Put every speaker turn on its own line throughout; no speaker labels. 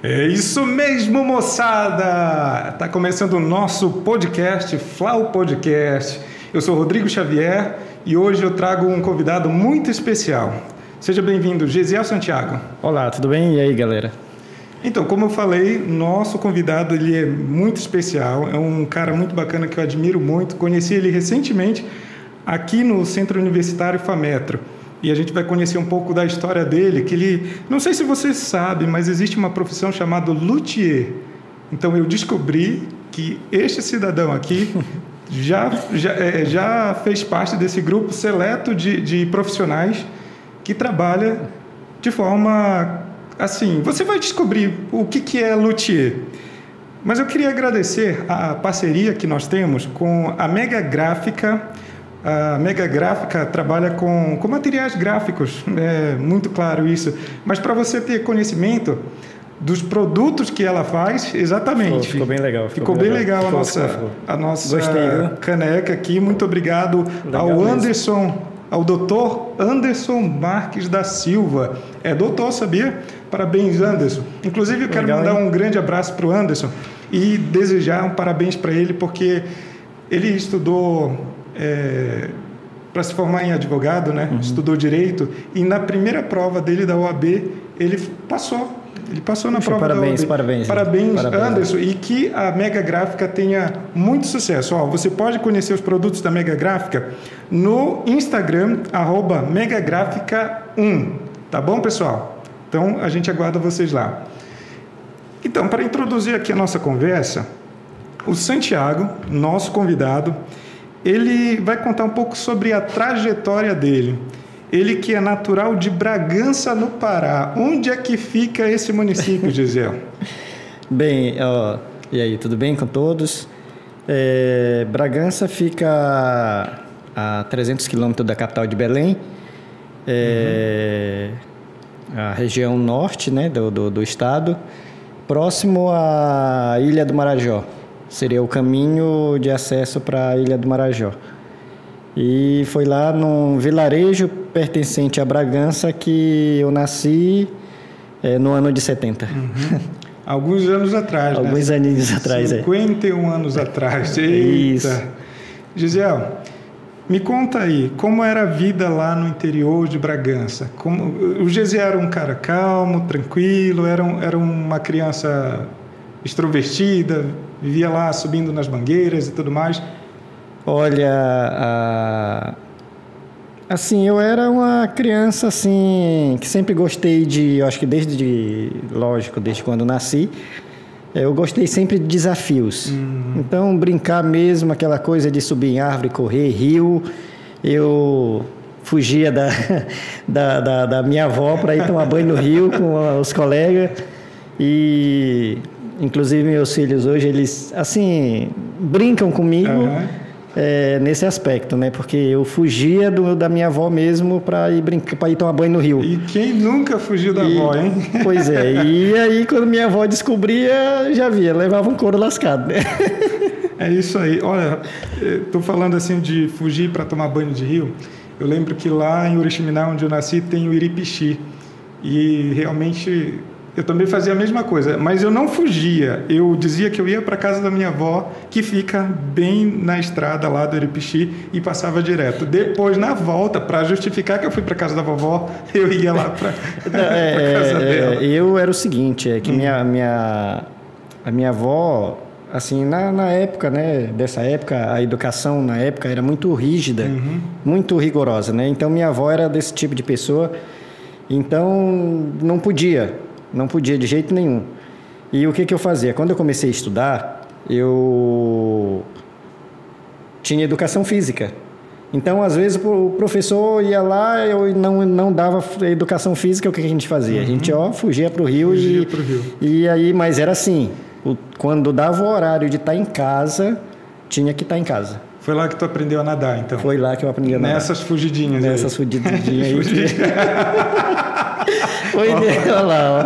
É isso mesmo, moçada! Tá começando o nosso podcast, Flau Podcast. Eu sou Rodrigo Xavier e hoje eu trago um convidado muito especial. Seja bem-vindo, Gesiel Santiago.
Olá, tudo bem? E aí, galera?
Então, como eu falei, nosso convidado ele é muito especial, é um cara muito bacana que eu admiro muito. Conheci ele recentemente aqui no Centro Universitário FAMetro. E a gente vai conhecer um pouco da história dele, que ele... Não sei se você sabe, mas existe uma profissão chamada luthier. Então, eu descobri que este cidadão aqui já fez parte desse grupo seleto de profissionais que trabalha de forma... Assim, você vai descobrir o que é luthier. Mas eu queria agradecer a parceria que nós temos com a Mega Gráfica. A Mega Gráfica trabalha com materiais gráficos, é muito claro isso. Mas para você ter conhecimento dos produtos que ela faz, exatamente.
Ficou bem legal.
Ficou bem legal a nossa
Gostei,
caneca aqui. Muito obrigado ao Anderson, ao doutor Anderson Marques da Silva. É doutor, sabia? Parabéns, Anderson. Inclusive, eu quero mandar um grande abraço para o Anderson e desejar um parabéns para ele, porque ele estudou... para se formar em advogado, né? Estudou direito e na primeira prova dele da OAB ele passou. Ele passou na prova da OAB. Parabéns, Anderson, e que a Mega Gráfica tenha muito sucesso. Ó, você pode conhecer os produtos da Mega Gráfica no Instagram @megagráfica1, tá bom, pessoal? Então a gente aguarda vocês lá. Então, para introduzir aqui a nossa conversa, o Santiago, nosso convidado, ele vai contar um pouco sobre a trajetória dele. Ele que é natural de Bragança, no Pará. Onde é que fica esse município, Gesiel?
Bem, e aí, tudo bem com todos? Bragança fica a 300 quilômetros da capital de Belém. A região norte, né, do estado, próximo à Ilha do Marajó. Seria o caminho de acesso para a Ilha do Marajó. E foi lá num vilarejo pertencente a Bragança que eu nasci no ano de 70.
Alguns anos atrás,
Alguns aninhos atrás,
51 anos atrás. Eita! Isso. Gesiel, me conta aí, como era a vida lá no interior de Bragança? O Gesiel era um cara calmo, tranquilo, era uma criança extrovertida, vivia lá subindo nas mangueiras e tudo mais?
Olha, assim, eu era uma criança assim que sempre gostei eu acho que desde quando nasci, eu gostei sempre de desafios. Então, brincar mesmo, aquela coisa de subir em árvore, correr, rio, eu fugia da minha avó para ir tomar banho no rio com os colegas. E inclusive meus filhos hoje, eles assim brincam comigo nesse aspecto, né? Porque eu fugia da minha avó mesmo para ir tomar banho no rio.
E quem nunca fugiu da avó, hein?
Pois é. E aí quando minha avó descobria, já via, levava um couro lascado, né?
É isso aí. Olha, tô falando assim de fugir para tomar banho de rio. Eu lembro que lá em Oriximiná, onde eu nasci, tem o Iripixi. E realmente eu também fazia a mesma coisa, mas eu não fugia. Eu dizia que eu ia para a casa da minha avó, que fica bem na estrada lá do Iripixi, e passava direto. Depois, na volta, para justificar que eu fui para a casa da vovó, eu ia lá para a casa dela.
Eu era o seguinte, que a minha avó, assim, na época, né, dessa época, a educação na época era muito rígida, muito rigorosa, né? Então, minha avó era desse tipo de pessoa, então não podia de jeito nenhum. E o que eu fazia? Quando eu comecei a estudar, eu tinha educação física. Então, às vezes, o professor ia lá, eu não dava educação física, o que a gente fazia? A gente fugia para o rio. E aí, mas era assim, quando dava o horário de estar em casa, tinha que estar em casa.
Foi lá que tu aprendeu a nadar, então?
Foi lá que eu aprendi a nadar.
Nessas fugidinhas aí.
Nessas fugidinhas aí. Olha lá, ó.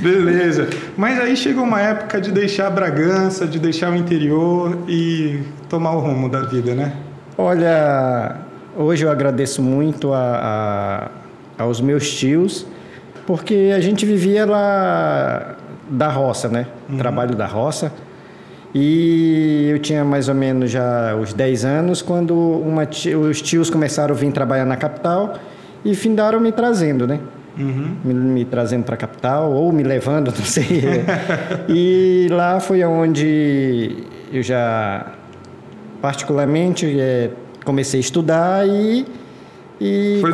Beleza. Mas aí chegou uma época de deixar Bragança, de deixar o interior e tomar o rumo da vida, né?
Olha, hoje eu agradeço muito aos meus tios, porque a gente vivia lá da roça, né? Trabalho da roça. E eu tinha mais ou menos já os 10 anos quando os tios começaram a vir trabalhar na capital e findaram me trazendo, né? Me trazendo para a capital ou me levando, não sei. E lá foi onde eu já, particularmente, comecei a estudar e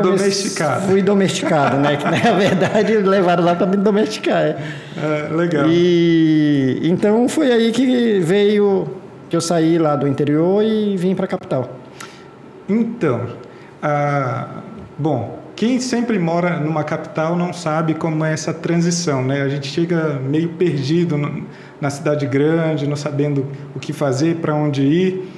domesticado.
Fui domesticado, né? Que na verdade levaram lá para me domesticar.
Legal.
E então foi aí que veio, que eu saí lá do interior e vim para a capital.
Então, bom, quem sempre mora numa capital não sabe como é essa transição, né? A gente chega meio perdido na cidade grande, não sabendo o que fazer, para onde ir.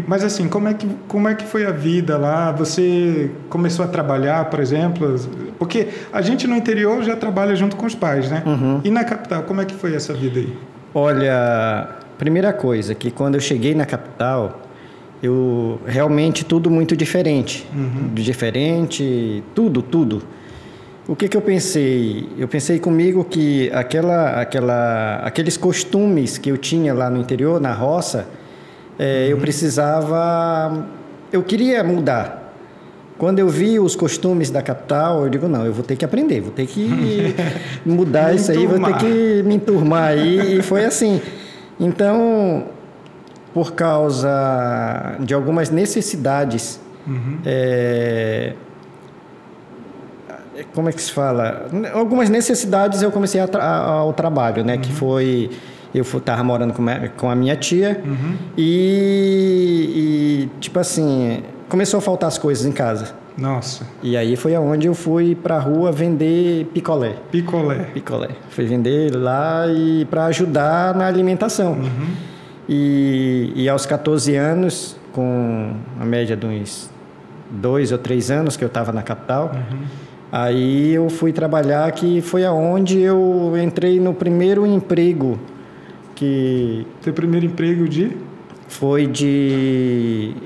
Mas assim, como é que foi a vida lá? Você começou a trabalhar, por exemplo? Porque a gente no interior já trabalha junto com os pais, né? E na capital, como é que foi essa vida aí?
Olha, primeira coisa, que quando eu cheguei na capital, realmente tudo muito diferente. Diferente, tudo. O que eu pensei? Eu pensei comigo que aqueles costumes que eu tinha lá no interior, na roça, eu queria mudar. Quando eu vi os costumes da capital, eu digo, não, eu vou ter que aprender, vou ter que mudar isso aí, vou ter que me enturmar aí, e foi assim. Então, por causa de algumas necessidades, como é que se fala? Algumas necessidades eu comecei ao trabalho, né, que foi... Eu estava morando com a minha tia e, tipo assim, começou a faltar as coisas em casa.
Nossa.
E aí foi aonde eu fui para a rua vender picolé.
Picolé.
Fui vender lá e para ajudar na alimentação. E aos 14 anos, com a média de uns 2 ou 3 anos que eu estava na capital, aí eu fui trabalhar, que foi aonde eu entrei no primeiro emprego.
Teu primeiro emprego
foi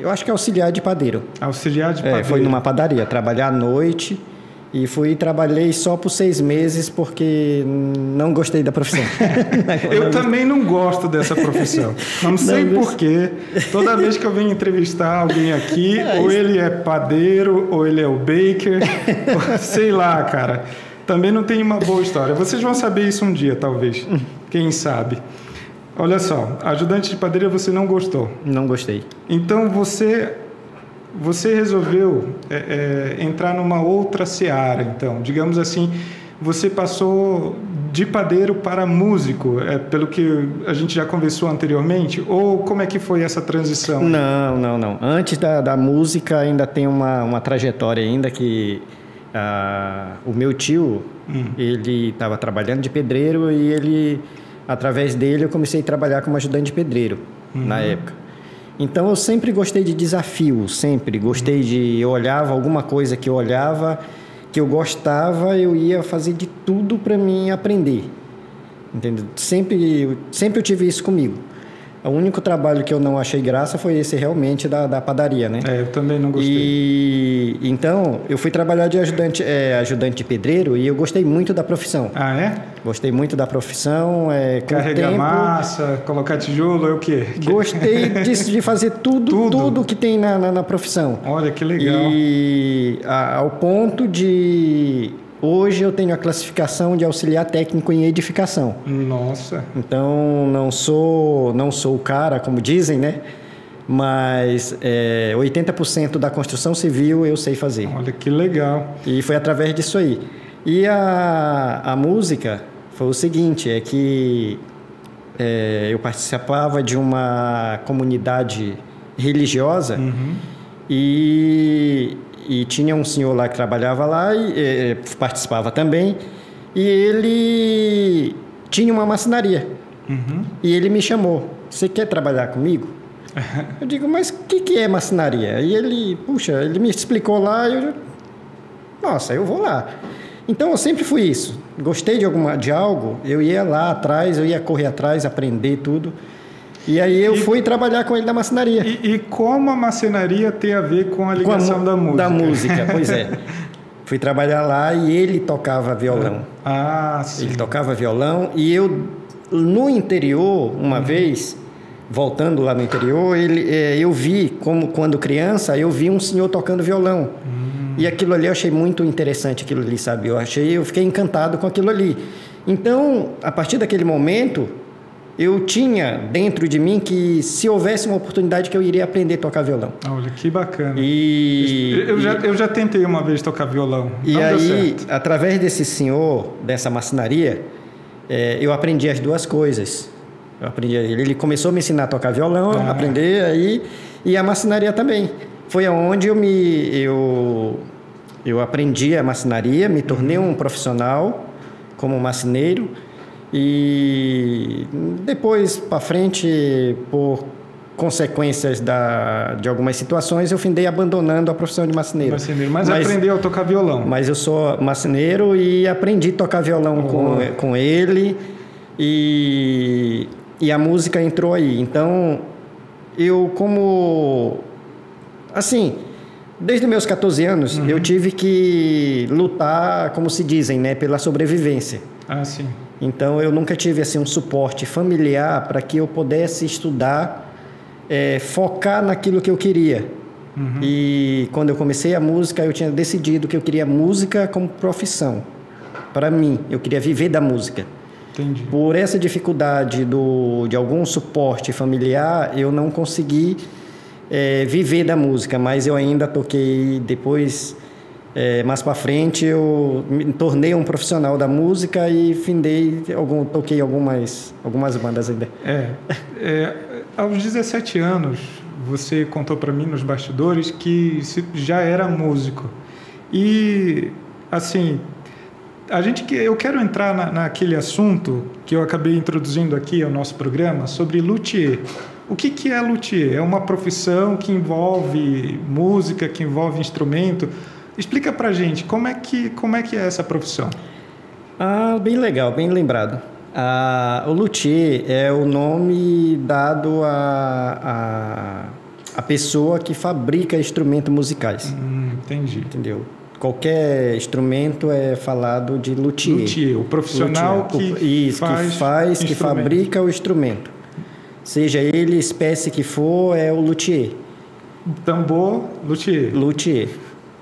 eu acho que auxiliar de padeiro.
Auxiliar de padeiro.
Foi numa padaria, trabalhar à noite, e trabalhei só por 6 meses porque não gostei da profissão.
Eu também não gosto dessa profissão. Não sei porquê. Toda vez que eu venho entrevistar alguém aqui, ou ele é padeiro, ou ele é o baker, sei lá, cara. Também não tem uma boa história. Vocês vão saber isso um dia, talvez. Quem sabe. Olha só, ajudante de padeira você não gostou?
Não gostei.
Então você resolveu entrar numa outra seara, então. Digamos assim, você passou de padeiro para músico, pelo que a gente já conversou anteriormente? Ou como é que foi essa transição?
Não. Antes da música ainda tem uma trajetória ainda que... o meu tio, ele estava trabalhando de pedreiro e através dele eu comecei a trabalhar como ajudante de pedreiro na época. Então eu sempre gostei de desafio, sempre gostei eu olhava alguma coisa que eu gostava, eu ia fazer de tudo para mim aprender, entendeu? Sempre eu tive isso comigo. O único trabalho que eu não achei graça foi esse realmente da padaria, né?
Eu também não gostei.
Então, eu fui trabalhar de ajudante de pedreiro e eu gostei muito da profissão.
Ah, é?
Gostei muito da profissão.
Carregar massa, colocar tijolo, é o quê?
Gostei de fazer tudo que tem na profissão.
Olha, que legal.
E ao ponto de... Hoje eu tenho a classificação de auxiliar técnico em edificação.
Nossa!
Então, não sou o cara, como dizem, né? Mas 80% da construção civil eu sei fazer.
Olha, que legal!
E foi através disso aí. E a música foi o seguinte, que eu participava de uma comunidade religiosa e tinha um senhor lá que trabalhava lá e participava também, e ele tinha uma marcenaria. E ele me chamou: você quer trabalhar comigo? Eu digo, mas o que é marcenaria? E ele me explicou lá e eu vou lá. Então eu sempre fui isso, gostei de algo, eu ia lá atrás, eu ia correr atrás, aprender tudo. E aí eu fui trabalhar com ele na marcenaria.
E como a marcenaria tem a ver com a ligação da música?
Da música, pois é. Fui trabalhar lá e ele tocava violão.
Sim.
Ele tocava violão e eu, no interior, uma vez, voltando lá no interior, eu vi, como quando criança, eu vi um senhor tocando violão. E aquilo ali eu achei muito interessante, aquilo ali, sabe? Eu fiquei encantado com aquilo ali. Então, a partir daquele momento, eu tinha dentro de mim que se houvesse uma oportunidade que eu iria aprender a tocar violão.
Olha, que bacana.
Eu
já tentei uma vez tocar violão.
E aí, através desse senhor, dessa marcenaria, eu aprendi as duas coisas. Ele começou a me ensinar a tocar violão, aprender aí, e a marcenaria também. Foi aonde eu aprendi a marcenaria, me tornei um profissional como marceneiro. E depois, para frente, por consequências de algumas situações, eu findei abandonando a profissão de marceneiro.
Mas aprendeu a tocar violão.
Mas eu sou marceneiro e aprendi a tocar violão com ele. E a música entrou aí. Então, assim, desde meus 14 anos, eu tive que lutar, como se dizem, né, pela sobrevivência.
Sim.
Então, eu nunca tive assim, um suporte familiar para que eu pudesse estudar, focar naquilo que eu queria. E quando eu comecei a música, eu tinha decidido que eu queria música como profissão. Para mim, eu queria viver da música.
Entendi.
Por essa dificuldade de algum suporte familiar, eu não consegui viver da música, mas eu ainda toquei depois... mais para frente eu me tornei um profissional da música e toquei algumas bandas ainda.
Aos 17 anos, você contou para mim nos bastidores que já era músico. E, assim, eu quero entrar naquele assunto que eu acabei introduzindo aqui ao nosso programa sobre luthier. O que é luthier? É uma profissão que envolve música, que envolve instrumento. Explica pra gente, como é que é essa profissão?
Bem legal, bem lembrado. O luthier é o nome dado à pessoa que fabrica instrumentos musicais.
Entendi.
Entendeu? Qualquer instrumento é falado de luthier.
Luthier, o profissional que
fabrica o instrumento. Seja ele espécie que for, é o luthier.
Tambor, luthier.
Luthier.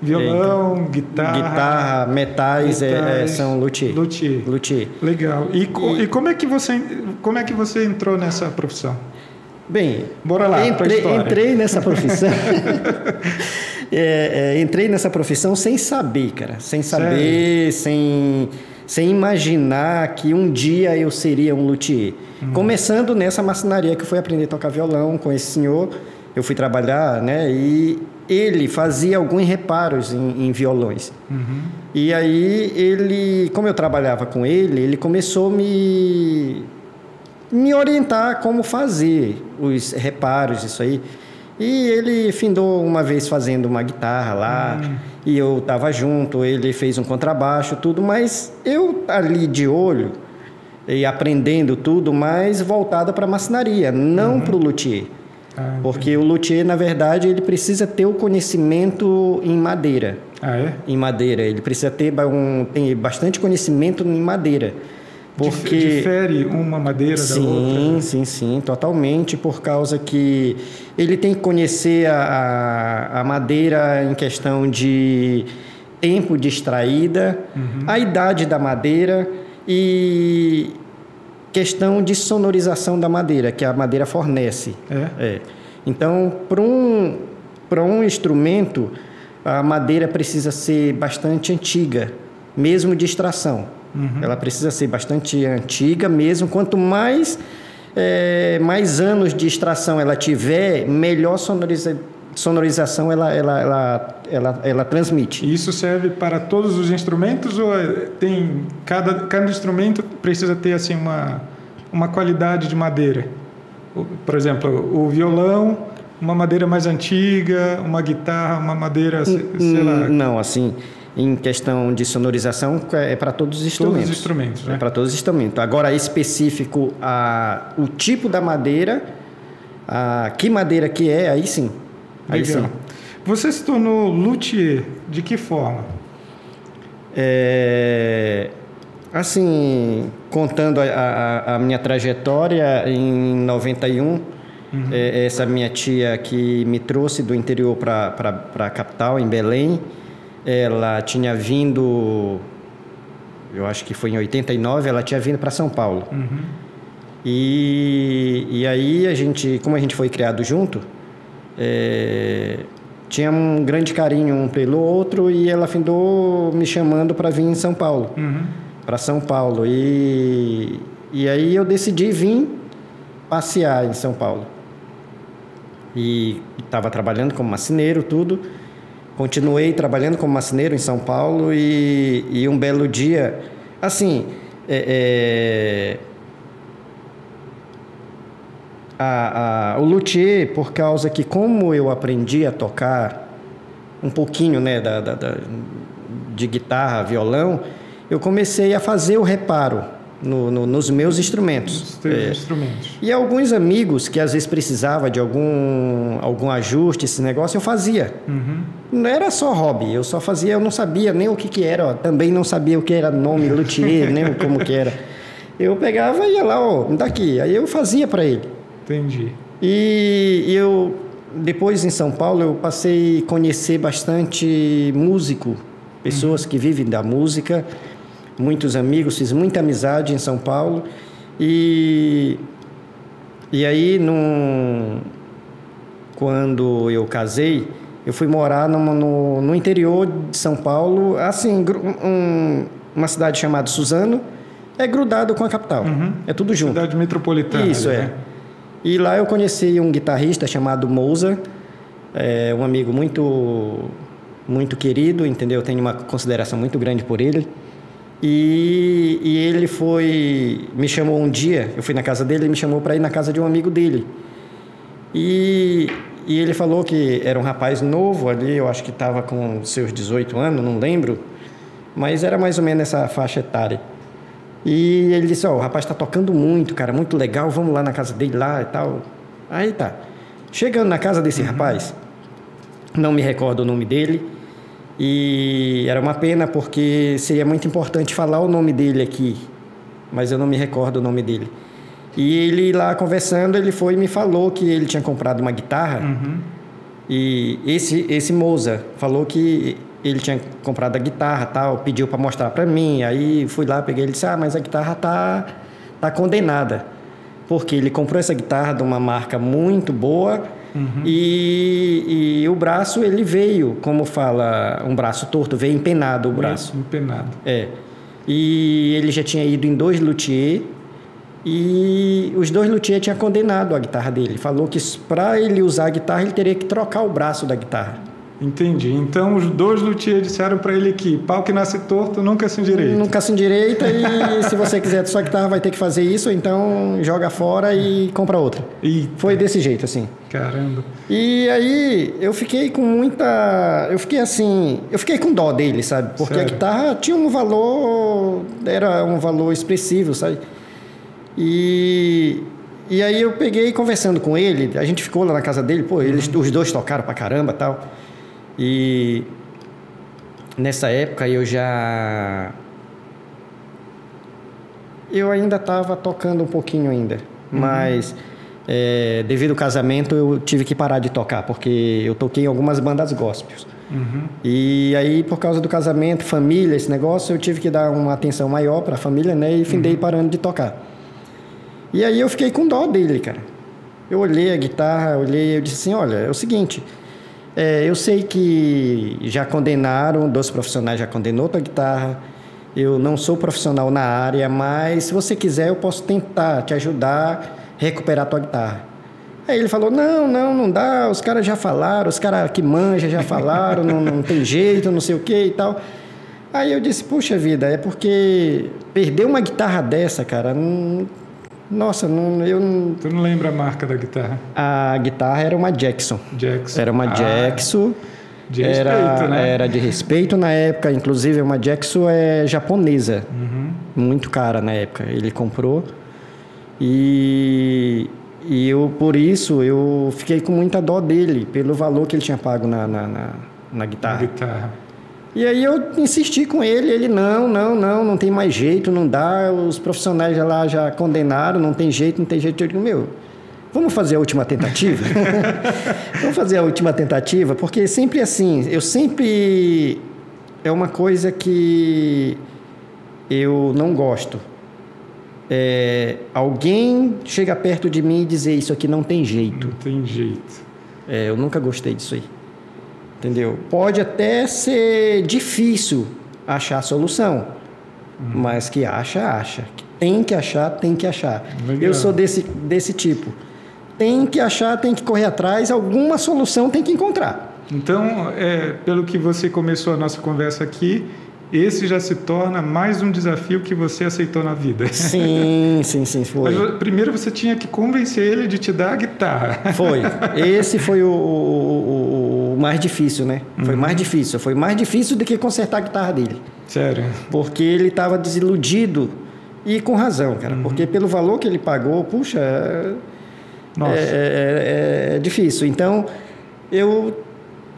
Violão, guitarra,
metais são luthier.
Luthier. Legal. E como é que você entrou nessa profissão?
Bem,
bora lá.
Entrei nessa profissão. Entrei nessa profissão sem saber, cara. Sem saber, sem imaginar que um dia eu seria um luthier. Começando nessa marcenaria que eu fui aprender a tocar violão com esse senhor. Eu fui trabalhar, né? E ele fazia alguns reparos em violões. E aí, como eu trabalhava com ele começou a me orientar como fazer os reparos, isso aí. E ele findou uma vez fazendo uma guitarra lá, e eu estava junto, ele fez um contrabaixo, tudo, mas eu ali de olho e aprendendo tudo, mas voltado para a marcenaria, não para o luthier. Porque o luthier, na verdade, ele precisa ter o conhecimento em madeira. Em madeira. Ele precisa ter tem bastante conhecimento em madeira. Porque
difere uma madeira da outra?
Sim, totalmente, por causa que ele tem que conhecer a madeira em questão de tempo de extraída, a idade da madeira e questão de sonorização da madeira, que a madeira fornece. Então, para um instrumento, a madeira precisa ser bastante antiga, mesmo de extração. Ela precisa ser bastante antiga mesmo. Quanto mais anos de extração ela tiver, melhor sonorização ela transmite.
E isso serve para todos os instrumentos ou tem cada instrumento precisa ter assim uma qualidade de madeira? Por exemplo, o violão, uma madeira mais antiga, uma guitarra, uma madeira, sei lá.
Não, assim, em questão de sonorização é para todos os instrumentos.
Todos os instrumentos, né?
É para todos os instrumentos. Agora, específico o tipo da madeira, que madeira que é, aí sim.
Legal. Você se tornou luthier de que forma?
Assim, contando a minha trajetória, em 91, essa minha tia que me trouxe do interior para a capital, em Belém, ela tinha vindo, eu acho que foi em 89, ela tinha vindo para São Paulo. E aí, como a gente foi criado junto, tinha um grande carinho um pelo outro, e ela findou me chamando para vir em São Paulo, para São Paulo. E aí eu decidi vir passear em São Paulo. E estava trabalhando como marceneiro, tudo. Continuei trabalhando como marceneiro em São Paulo, e um belo dia, assim, o luthier, por causa que, como eu aprendi a tocar um pouquinho, né, de guitarra, violão, eu comecei a fazer o reparo nos meus instrumentos.
Os teus instrumentos.
E alguns amigos que às vezes precisavam de algum ajuste, esse negócio, eu fazia. Não era só hobby, eu só fazia, eu não sabia nem o que era, ó, também não sabia o que era nome luthier, nem como que era. Eu pegava e ia lá, ó, me dá aqui, aí eu fazia para ele.
Entendi.
E eu, depois em São Paulo, eu passei a conhecer bastante músico, pessoas que vivem da música, muitos amigos, fiz muita amizade em São Paulo. E aí, quando eu casei, eu fui morar no interior de São Paulo, assim, uma cidade chamada Suzano, é grudado com a capital, é tudo junto.
Cidade metropolitana.
Isso,
né?
E lá eu conheci um guitarrista chamado Mousa, um amigo muito, muito querido, entendeu? Eu tenho uma consideração muito grande por ele. E ele me chamou um dia, eu fui na casa dele, ele me chamou para ir na casa de um amigo dele. E ele falou que era um rapaz novo ali, eu acho que estava com seus 18 anos, não lembro, mas era mais ou menos essa faixa etária. E ele disse, ó, o rapaz está tocando muito, cara, muito legal, vamos lá na casa dele lá e tal. Aí tá. Chegando na casa desse rapaz, não me recordo o nome dele, e era uma pena porque seria muito importante falar o nome dele aqui, mas eu não me recordo o nome dele. E ele lá conversando, ele foi e me falou que ele tinha comprado uma guitarra, e esse Mousa falou que ele tinha comprado a guitarra, tal, pediu para mostrar para mim. Aí fui lá, peguei, ele disse, mas a guitarra tá condenada, porque ele comprou essa guitarra de uma marca muito boa, e o braço, ele veio, como fala, um braço torto, veio empenado o braço.
Empenado.
E ele já tinha ido em 2 luthiers, e os 2 luthiers tinham condenado a guitarra dele. Falou que para ele usar a guitarra, ele teria que trocar o braço da guitarra.
Entendi. Então, os 2 luthiers disseram para ele que pau que nasce torto nunca se endireita.
Nunca se endireita, e se você quiser sua guitarra, vai ter que fazer isso, ou então joga fora e compra outra.
Eita.
Foi desse jeito, assim.
Caramba.
E aí, eu fiquei com eu fiquei com dó dele, sabe? Porque a guitarra tinha um valor, era um valor expressivo, sabe? E aí eu peguei conversando com ele, a gente ficou lá na casa dele, os 2 tocaram pra caramba e tal. E nessa época eu ainda estava tocando um pouquinho ainda, mas devido ao casamento eu tive que parar de tocar, porque eu toquei em algumas bandas gospels. E aí, por causa do casamento, família, esse negócio, eu tive que dar uma atenção maior para a família, né? E findei parando de tocar. E aí eu fiquei com dó dele, cara. Eu olhei a guitarra, eu disse assim, olha, é o seguinte... eu sei que já condenaram, 2 profissionais já condenou tua guitarra. Eu não sou profissional na área, mas se você quiser, eu posso tentar te ajudar a recuperar tua guitarra. Aí ele falou, não dá, os caras já falaram, os caras que manjam já falaram, não tem jeito, não sei o que e tal. Aí eu disse, puxa vida, é porque perder uma guitarra dessa, cara... Nossa,
Tu não lembra a marca da guitarra?
A guitarra era uma Jackson. Era uma Jackson.
De respeito, né?
Era de respeito na época. Inclusive, uma Jackson japonesa. Muito cara na época. Ele comprou. E por isso, eu fiquei com muita dó dele, pelo valor que ele tinha pago na guitarra. E aí eu insisti com ele, ele não tem mais jeito, não dá, os profissionais lá já condenaram, não tem jeito. Eu digo, vamos fazer a última tentativa? Vamos fazer a última tentativa, porque sempre assim, é uma coisa que eu não gosto. Alguém chega perto de mim e dizer isso aqui não tem jeito.
Não tem jeito.
Eu nunca gostei disso aí. Entendeu? Pode até ser difícil achar a solução, mas que acha. Tem que achar. Legal. Eu sou desse tipo. Tem que achar, tem que correr atrás, alguma solução tem que encontrar.
Então, pelo que você começou a nossa conversa aqui, esse já se torna mais um desafio que você aceitou na vida.
Sim, foi.
Mas primeiro você tinha que convencer ele de te dar a guitarra.
Foi. Esse foi o mais difícil, né? Foi mais difícil. Foi mais difícil do que consertar a guitarra dele.
Sério?
Porque ele estava desiludido e com razão, cara. Porque pelo valor que ele pagou, puxa,
nossa.
É difícil. Então,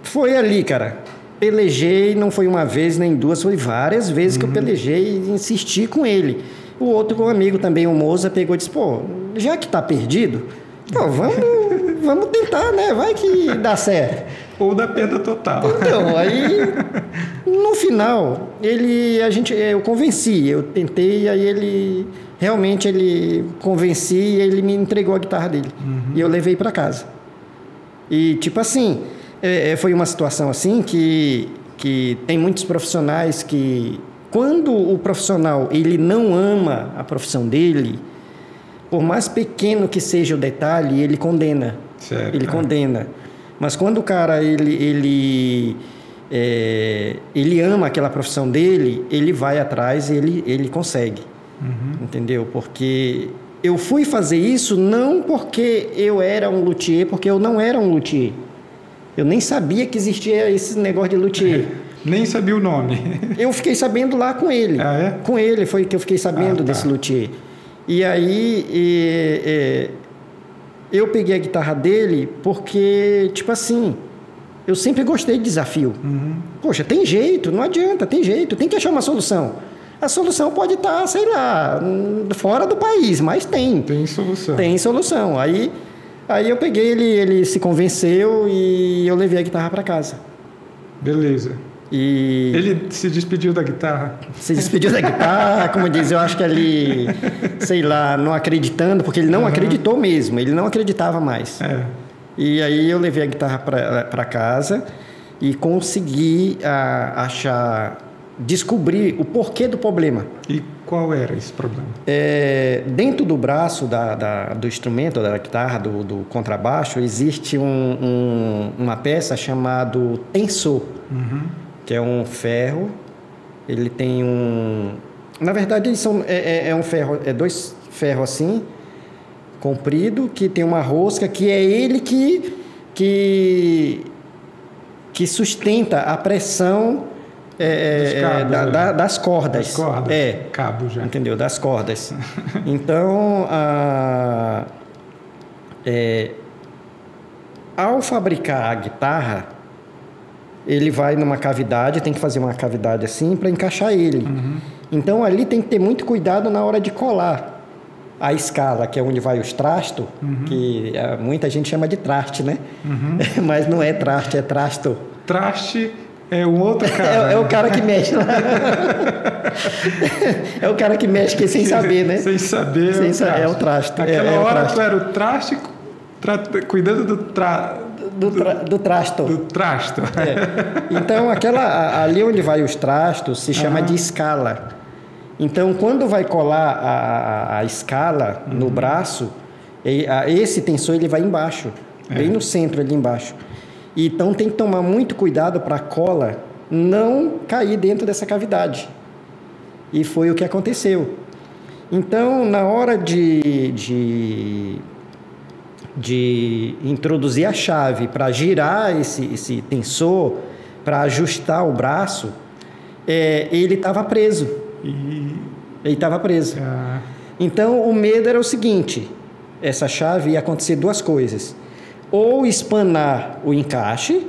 foi ali, cara. Pelejei, não foi uma vez nem duas, foi várias vezes que eu pelejei e insisti com ele. O outro amigo também, o Moza, pegou e disse, já que tá perdido, vamos tentar, né? Vai que dá certo.
Ou dá perda total.
Então, aí, no final, eu convenci, eu tentei, aí ele convenci e ele me entregou a guitarra dele. E eu levei para casa. E, tipo assim, foi uma situação assim que tem muitos profissionais que, quando o profissional ele não ama a profissão dele, por mais pequeno que seja o detalhe, ele condena.
Certo.
Ele condena. Mas quando o cara ele ama aquela profissão dele, ele vai atrás, ele consegue. Entendeu? Porque eu fui fazer isso não porque eu era um luthier, porque eu não era um luthier. Eu nem sabia que existia esse negócio de luthier.
Nem sabia o nome.
Eu fiquei sabendo lá com ele.
Ah, é?
Com ele foi que eu fiquei sabendo desse luthier. E aí eu peguei a guitarra dele porque, tipo assim, eu sempre gostei de desafio. Poxa, tem jeito, não adianta, tem jeito, tem que achar uma solução. A solução pode estar, sei lá, fora do país, mas tem.
Tem solução.
Tem solução. Aí eu peguei ele se convenceu e eu levei a guitarra para casa.
Beleza.
E
ele se despediu da guitarra?
Se despediu da guitarra, como diz, eu acho que ali, sei lá, não acreditando, porque ele não acreditou mesmo, ele não acreditava mais. E aí eu levei a guitarra para casa e consegui descobrir o porquê do problema.
E qual era esse problema?
Dentro do braço do instrumento, da guitarra, do contrabaixo, existe uma peça chamada tensor, que é um ferro. Ele tem na verdade, eles são, um ferro, dois ferros assim, comprido, que tem uma rosca, que é ele que sustenta a pressão das cordas.
Das cordas? Cabo já.
Entendeu? Das cordas. Então, ao fabricar a guitarra, ele vai numa cavidade, tem que fazer uma cavidade assim para encaixar ele. Então, ali tem que ter muito cuidado na hora de colar a escala, que é onde vai os trastos, que muita gente chama de traste, né? Mas não é traste, é trasto.
Traste é um outro cara.
É o cara que mexe lá. É o cara que mexe sem saber, né?
Sem saber.
É o traste.
Naquela hora tu era o traste, cuidando do trasto.
Do trasto. Então, ali onde vai os trastos se chama de escala. Então, quando vai colar a escala no braço, esse tensor ele vai embaixo, bem no centro ali embaixo. Então, tem que tomar muito cuidado para a cola não cair dentro dessa cavidade. E foi o que aconteceu. Então, na hora de introduzir a chave para girar esse tensor, para ajustar o braço, ele estava preso. Ele estava preso. Então, o medo era o seguinte: essa chave ia acontecer duas coisas. Ou espanar o encaixe,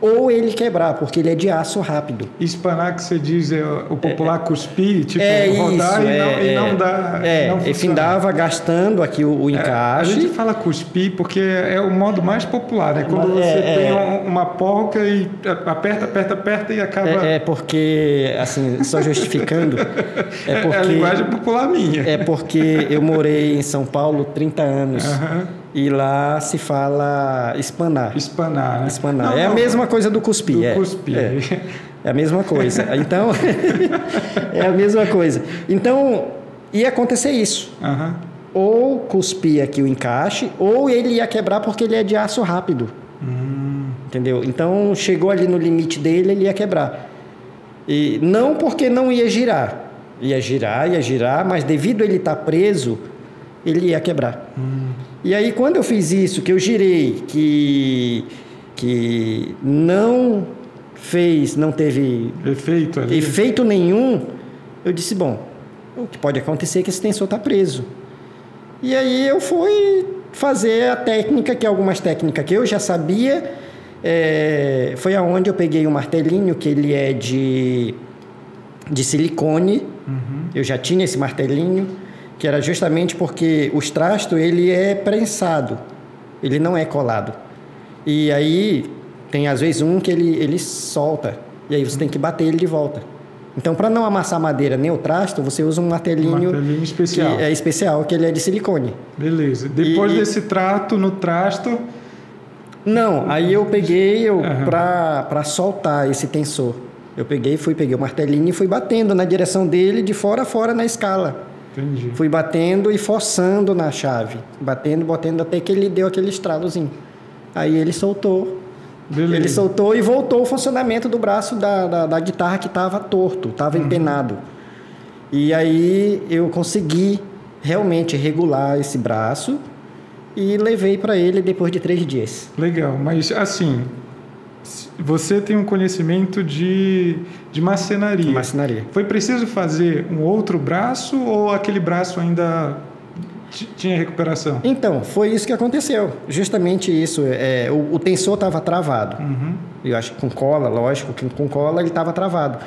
ou ele quebrar, porque ele é de aço rápido.
Espanar, que você diz, é o popular cuspir, tipo,
isso,
rodar e não dá.
Ele findava gastando aqui o encaixe.
A gente fala cuspir porque é o modo mais popular, né? Quando você tem uma porca e aperta e acaba.
Porque, assim, só justificando.
É a linguagem popular minha.
É porque eu morei em São Paulo 30 anos. E lá se fala espanar.
Espanar, né?
Espanar. É a mesma coisa do cuspir.
Cuspir.
É a mesma coisa. Então, é a mesma coisa. Então, ia acontecer isso. Ou cuspir aqui o encaixe, ou ele ia quebrar porque ele é de aço rápido. Entendeu? Então, chegou ali no limite dele, ele ia quebrar. E não porque não ia girar. Ia girar, mas devido a ele estar preso, ele ia quebrar. E aí, quando eu fiz isso, que eu girei, que não teve efeito nenhum, eu disse, bom, o que pode acontecer é que esse tensor está preso. E aí eu fui fazer a técnica, que é algumas técnicas que eu já sabia, foi aonde eu peguei um martelinho, que ele é de silicone, eu já tinha esse martelinho, que era justamente porque o trasto ele é prensado, ele não é colado. E aí tem às vezes um que ele solta, e aí você tem que bater ele de volta. Então, para não amassar a madeira nem o trasto, você usa um martelinho
especial.
Que é especial, que ele é de silicone.
Beleza. Depois desse trato no trasto...
Não, aí eu peguei para soltar esse tensor. Eu peguei o martelinho e fui batendo na direção dele, de fora a fora na escala.
Entendi.
Fui batendo e forçando na chave. Batendo até que ele deu aquele estralozinho. Aí ele soltou. Beleza. Ele soltou e voltou o funcionamento do braço da guitarra que estava torto, estava empenado. E aí eu consegui realmente regular esse braço e levei para ele depois de 3 dias.
Legal, mas assim, você tem um conhecimento de marcenaria.
Marcenaria.
Foi preciso fazer um outro braço ou aquele braço ainda tinha recuperação?
Então, foi isso que aconteceu. Justamente isso. O tensor estava travado. Eu acho que com cola, lógico, que com cola ele estava travado.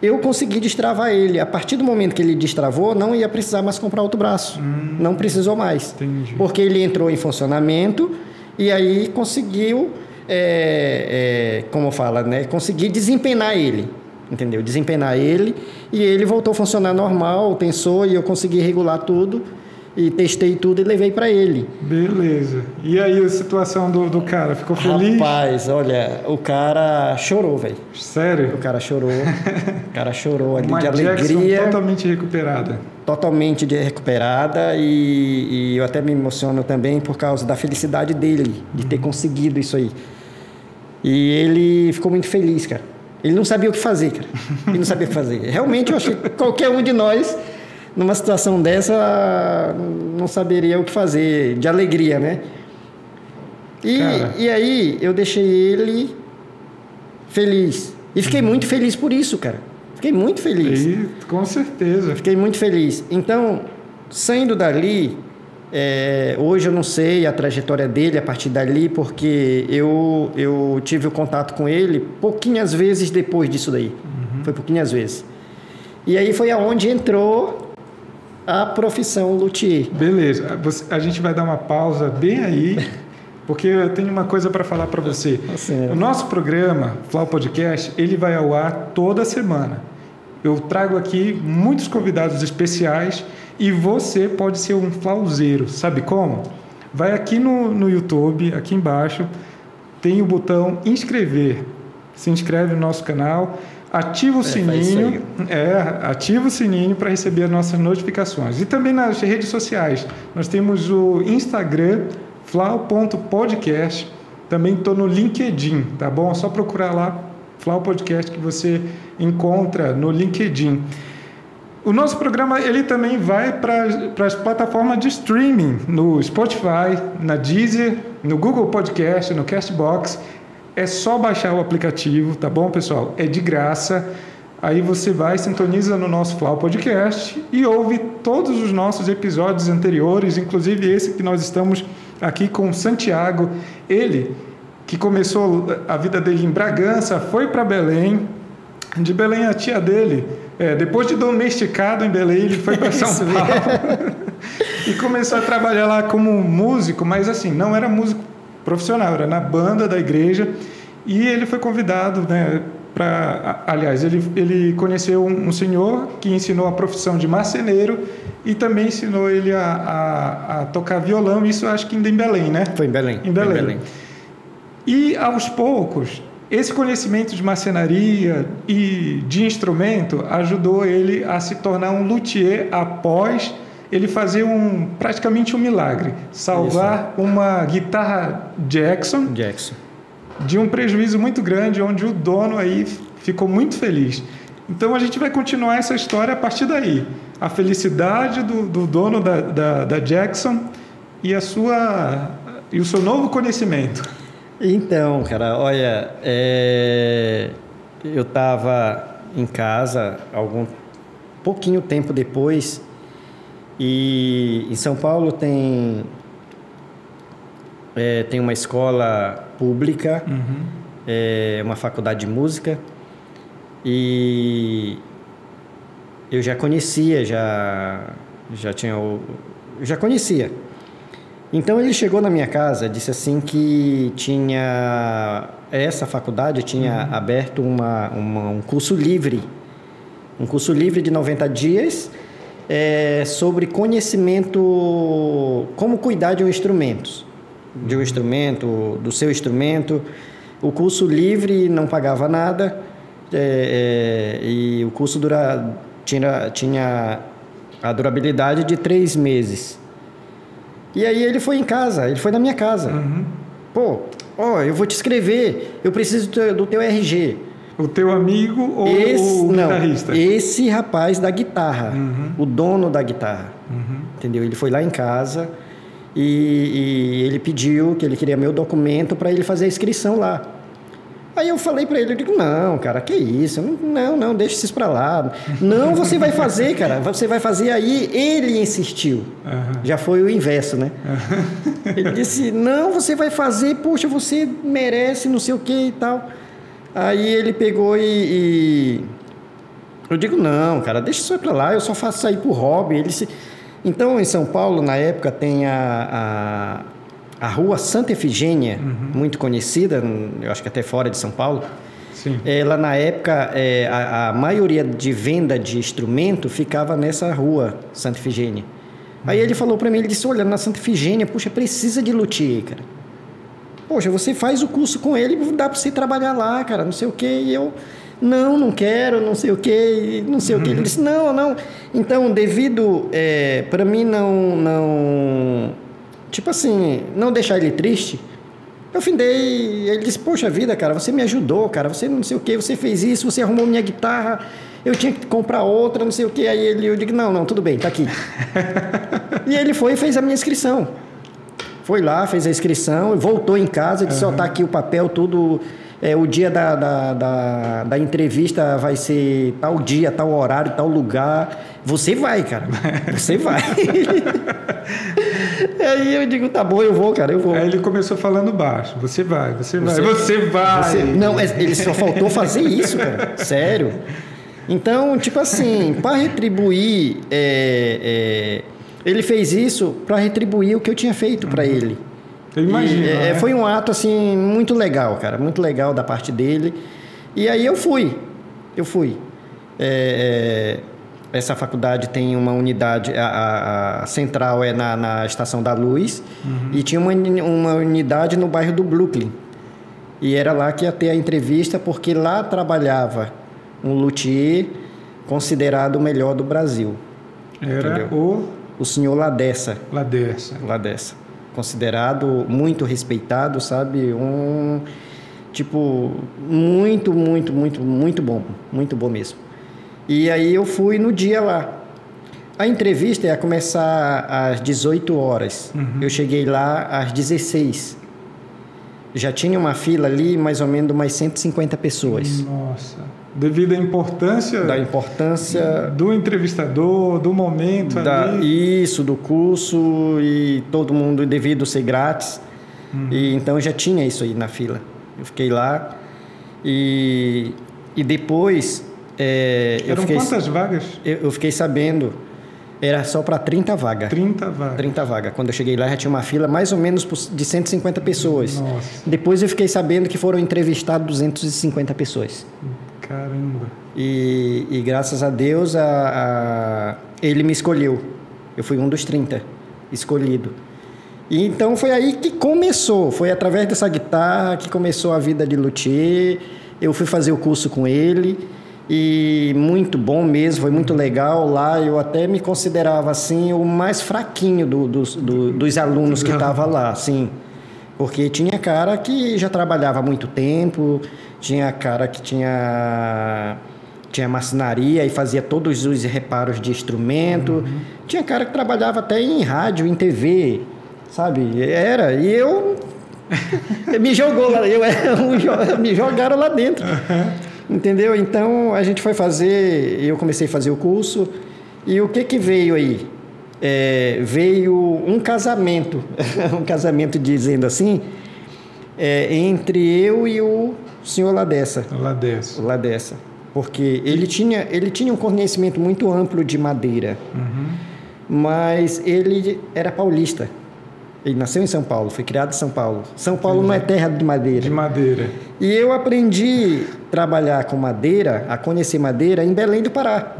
Eu consegui destravar ele. A partir do momento que ele destravou, não ia precisar mais comprar outro braço. Não precisou mais.
Entendi.
Porque ele entrou em funcionamento e aí conseguiu, como fala, né? Consegui desempenar ele. Entendeu? Desempenar ele e ele voltou a funcionar normal, o tensor, e eu consegui regular tudo. E testei tudo e levei para ele.
Beleza. E aí a situação do cara? Ficou feliz?
Rapaz, olha, o cara chorou, velho.
Sério?
O cara chorou. O cara chorou ali de
Jackson
alegria.
Totalmente recuperada.
Totalmente recuperada. E eu até me emociono também por causa da felicidade dele, de ter conseguido isso aí. E ele ficou muito feliz, cara. Ele não sabia o que fazer, cara. Ele não sabia o que fazer. Realmente, eu acho que qualquer um de nós, numa situação dessa, não saberia o que fazer, de alegria, né? E aí, eu deixei ele feliz. E fiquei muito feliz por isso, cara. Fiquei muito feliz.
E, com certeza.
Fiquei muito feliz. Então, saindo dali, hoje eu não sei a trajetória dele a partir dali, porque eu tive o contato com ele pouquinhas vezes depois disso daí. Foi pouquinhas vezes. E aí foi aonde entrou a profissão luthier.
Beleza. A gente vai dar uma pausa bem aí, porque eu tenho uma coisa para falar para você. O nosso programa, Flau Podcast, ele vai ao ar toda semana. Eu trago aqui muitos convidados especiais e você pode ser um flauzeiro. Sabe como? Vai aqui no YouTube, aqui embaixo, tem o botão inscrever. Se inscreve no nosso canal. Ativa o sininho, ativa o sininho para receber as nossas notificações. E também nas redes sociais. Nós temos o Instagram, flau.podcast. Também estou no LinkedIn, tá bom? É só procurar lá, Flau Podcast, que você encontra no LinkedIn. O nosso programa ele também vai para as plataformas de streaming, no Spotify, na Deezer, no Google Podcast, no Castbox. É só baixar o aplicativo, tá bom, pessoal? É de graça. Aí você vai, sintoniza no nosso Flau Podcast e ouve todos os nossos episódios anteriores, inclusive esse que nós estamos aqui com o Santiago. Ele que começou a vida dele em Bragança, foi para Belém. De Belém, a tia dele, depois de domesticado em Belém, ele foi para São Paulo e começou a trabalhar lá como músico, mas assim, não era músico profissional, era na banda da igreja. E ele foi convidado, né, aliás, ele conheceu um senhor que ensinou a profissão de marceneiro e também ensinou ele a tocar violão. Isso acho que ainda em Belém, né?
Foi em Belém.
Em Belém. E aos poucos, esse conhecimento de marcenaria e de instrumento ajudou ele a se tornar um luthier após ele fazer praticamente um milagre, salvar uma guitarra Jackson de um prejuízo muito grande, onde o dono aí ficou muito feliz. Então a gente vai continuar essa história a partir daí. A felicidade do dono da Jackson e o seu novo conhecimento.
Então, cara, olha, eu estava em casa pouquinho tempo depois, e em São Paulo tem uma escola pública, uma faculdade de música, e eu já conhecia, já conhecia. Então ele chegou na minha casa, disse assim que essa faculdade tinha aberto um curso livre de 90 dias sobre conhecimento, como cuidar de um instrumento, do seu instrumento. O curso livre não pagava nada, e o curso tinha a durabilidade de 3 meses. E aí ele foi na minha casa. Eu vou te escrever, eu preciso do teu RG.
O teu amigo ou o guitarrista?
Esse rapaz da guitarra, o dono da guitarra, entendeu? Ele foi lá em casa e ele pediu que ele queria meu documento para ele fazer a inscrição lá. Aí eu falei para ele, eu digo, não, cara, que isso? Não, deixa isso para lá. Não, você vai fazer, cara, você vai fazer. Aí ele insistiu. Já foi o inverso, né? Ele disse, não, você vai fazer, poxa, você merece, não sei o que e tal. Aí ele pegou e eu digo, não, cara, deixa isso para lá, eu só faço isso aí por hobby. Então, em São Paulo, na época, tem a Rua Santa Efigênia, muito conhecida, eu acho que até fora de São Paulo.
Sim.
Ela, na época, a maioria de venda de instrumento ficava nessa Rua Santa Efigênia. Aí ele falou para mim, ele disse, olha, na Santa Efigênia, puxa, precisa de luthier, cara. Poxa, você faz o curso com ele, dá para você trabalhar lá, cara, não sei o quê. E eu, não quero, não sei o quê, não sei o quê. Ele disse, não. Então, devido, para mim não... Tipo assim, não deixar ele triste, eu findei. Ele disse, poxa vida, cara, você me ajudou, cara, você não sei o que, você fez isso, você arrumou minha guitarra, eu tinha que comprar outra, não sei o que. Aí eu digo, não, tudo bem, tá aqui. E ele foi e fez a minha inscrição. Foi lá, fez a inscrição, voltou em casa, disse, tá aqui o papel, tudo. O dia da entrevista vai ser tal dia, tal horário, tal lugar. Você vai, cara. Você vai. Aí eu digo, tá bom, eu vou, cara, eu vou.
Aí ele começou falando baixo. Você vai.
Não, ele só faltou fazer isso, cara. Sério. Então, tipo assim, para retribuir... ele fez isso para retribuir o que eu tinha feito para ele.
Eu imagino. Né?
Foi um ato, assim, muito legal, cara. Muito legal da parte dele. E aí eu fui. Essa faculdade tem uma unidade, a central é na Estação da Luz, e tinha uma unidade no bairro do Brooklyn. E era lá que ia ter a entrevista, porque lá trabalhava um luthier considerado o melhor do Brasil.
Era
o senhor Ladessa.
Ladessa.
Considerado muito respeitado, sabe? Muito bom. Muito bom mesmo. E aí eu fui no dia lá. A entrevista ia começar às 18 horas. Eu cheguei lá às 16. Já tinha uma fila ali, mais ou menos umas 150 pessoas.
Nossa. Devido à importância...
Da importância...
Do entrevistador, do momento ali.
Isso, do curso, e todo mundo, devido ser grátis. E então já tinha isso aí na fila. Eu fiquei lá e depois...
Eram quantas vagas?
Eu fiquei sabendo, era só para 30 vagas.
30 vagas.
30 vagas. Quando eu cheguei lá, já tinha uma fila mais ou menos de 150 pessoas.
Nossa.
Depois eu fiquei sabendo que foram entrevistados 250 pessoas.
Caramba.
E graças a Deus, ele me escolheu. Eu fui um dos 30 escolhido. E então foi aí que começou. Foi através dessa guitarra que começou a vida de luthier. Eu fui fazer o curso com ele. E muito bom mesmo, foi muito legal lá. Eu até me considerava assim o mais fraquinho dos alunos que estavam lá, assim, porque tinha cara que já trabalhava há muito tempo, tinha cara que tinha marcenaria e fazia todos os reparos de instrumento, tinha cara que trabalhava até em rádio, em TV, sabe? E eu me jogou lá, me jogaram lá dentro. Entendeu? Então, a gente foi eu comecei a fazer o curso, e o que veio aí? Veio um casamento, um casamento dizendo assim, entre eu e o senhor Ladessa. Ladessa. Porque ele tinha um conhecimento muito amplo de madeira, mas ele era paulista. Ele nasceu em São Paulo, foi criado em São Paulo. São Paulo não é terra de madeira.
De madeira.
E eu aprendi a trabalhar com madeira, a conhecer madeira em Belém do Pará.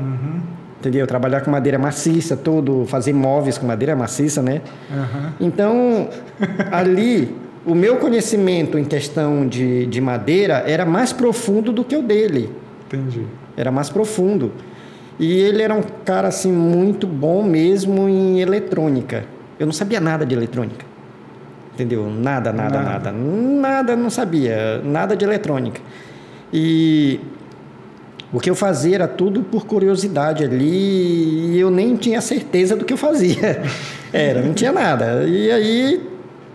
Entendeu? Trabalhar com madeira maciça, fazer móveis com madeira maciça, né? Então, ali, o meu conhecimento em questão de madeira era mais profundo do que o dele.
Entendi.
Era mais profundo. E ele era um cara, assim, muito bom mesmo em eletrônica. Eu não sabia nada de eletrônica, entendeu? Nada, não sabia, nada de eletrônica. E o que eu fazia era tudo por curiosidade ali, e eu nem tinha certeza do que eu fazia. Não tinha nada. E aí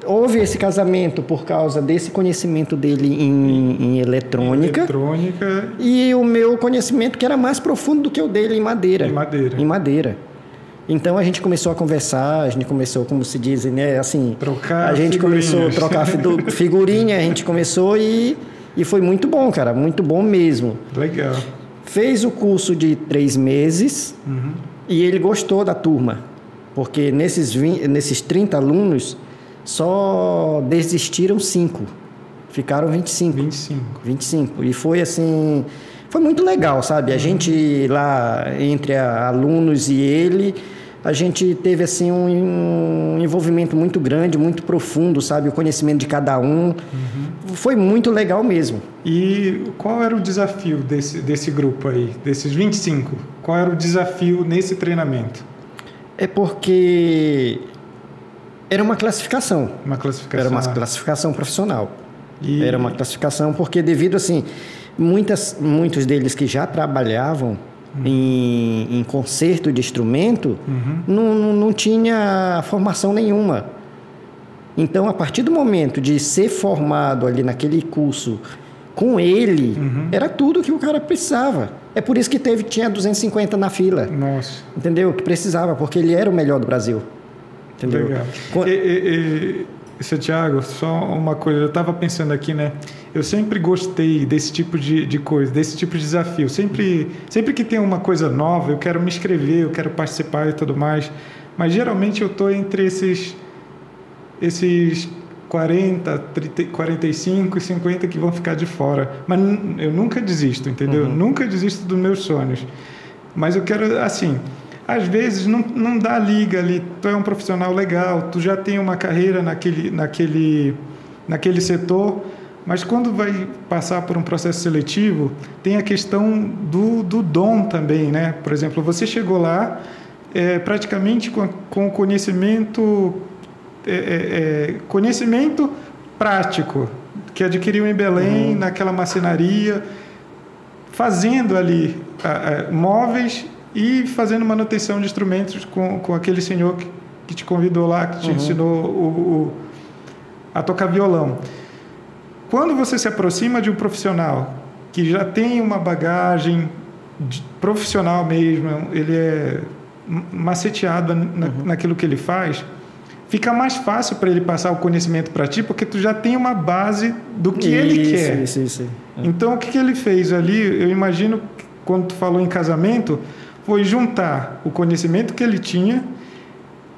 houve esse casamento por causa desse conhecimento dele em eletrônica. E o meu conhecimento que era mais profundo do que o dele em madeira. Em madeira. Então a gente começou a conversar, a gente começou, como se diz, né, assim,
trocar
a gente começou a trocar figurinha, a gente começou e foi muito bom, cara, muito bom mesmo.
Legal.
Fez o curso de 3 meses e ele gostou da turma, porque nesses 30 alunos só desistiram 5, ficaram 25. E foi assim, foi muito legal, sabe? A gente lá, entre alunos e ele, a gente teve assim um envolvimento muito grande, muito profundo, sabe? O conhecimento de cada um. Foi muito legal mesmo.
E qual era o desafio desse grupo aí, desses 25? Qual era o desafio nesse treinamento?
É porque era uma classificação. Era uma classificação profissional. Era uma classificação porque devido assim, muitos deles que já trabalhavam em conserto de instrumento, não tinha formação nenhuma. Então, a partir do momento de ser formado ali naquele curso com ele, era tudo que o cara precisava. É por isso que tinha 250 na fila.
Nossa.
Entendeu? Que precisava, porque ele era o melhor do Brasil. Entendeu?
Legal. Seu Thiago, só uma coisa, eu estava pensando aqui, né? Eu sempre gostei desse tipo de coisa, desse tipo de desafio. Sempre que tem uma coisa nova, eu quero me inscrever, eu quero participar e tudo mais. Mas geralmente eu estou entre esses 40, 30, 45 e 50 que vão ficar de fora. Mas eu nunca desisto, entendeu? Nunca desisto dos meus sonhos. Mas eu quero, assim... Às vezes não dá liga ali, tu é um profissional legal, tu já tem uma carreira naquele setor, mas quando vai passar por um processo seletivo, tem a questão do dom também, né? Por exemplo, você chegou lá praticamente com conhecimento prático, que adquiriu em Belém, naquela marcenaria, fazendo ali móveis e fazendo manutenção de instrumentos com aquele senhor que te convidou lá, que te ensinou a tocar violão. Quando você se aproxima de um profissional que já tem uma bagagem profissional mesmo, ele é maceteado naquilo que ele faz, fica mais fácil para ele passar o conhecimento para ti, porque tu já tem uma base do que ele quer.
Isso.
Então, o que ele fez ali, eu imagino, quando tu falou em casamento, foi juntar o conhecimento que ele tinha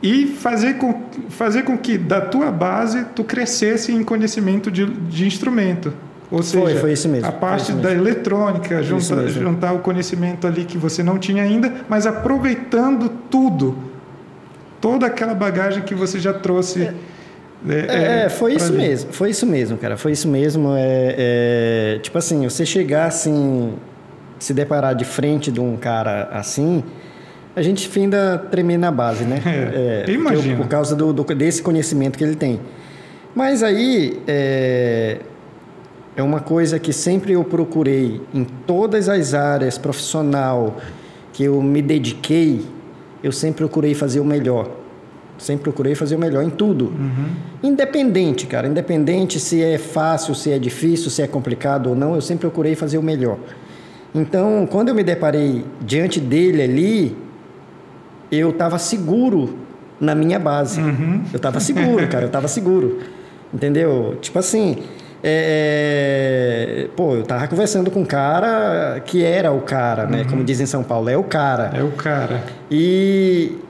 e fazer com que da tua base tu crescesse em conhecimento de instrumento. Ou seja,
foi isso mesmo.
A parte da eletrônica, juntar o conhecimento ali que você não tinha ainda, mas aproveitando toda aquela bagagem que você já trouxe.
Foi isso mesmo, cara. Foi isso mesmo. Tipo assim, você chegar assim, se deparar de frente de um cara assim, a gente finda tremer na base, né?
Imagino.
Por causa desse conhecimento que ele tem. Mas aí, é uma coisa que sempre eu procurei em todas as áreas profissional que eu me dediquei, eu sempre procurei fazer o melhor. Sempre procurei fazer o melhor em tudo.
Uhum.
Independente, cara. Independente se é fácil, se é difícil, se é complicado ou não, eu sempre procurei fazer o melhor. Então, quando eu me deparei diante dele ali, eu estava seguro na minha base.
Uhum.
Eu estava seguro, cara. Eu estava seguro. Entendeu? Tipo assim... eu tava conversando com um cara que era o cara, né? Como dizem em São Paulo, é o cara.
É o cara.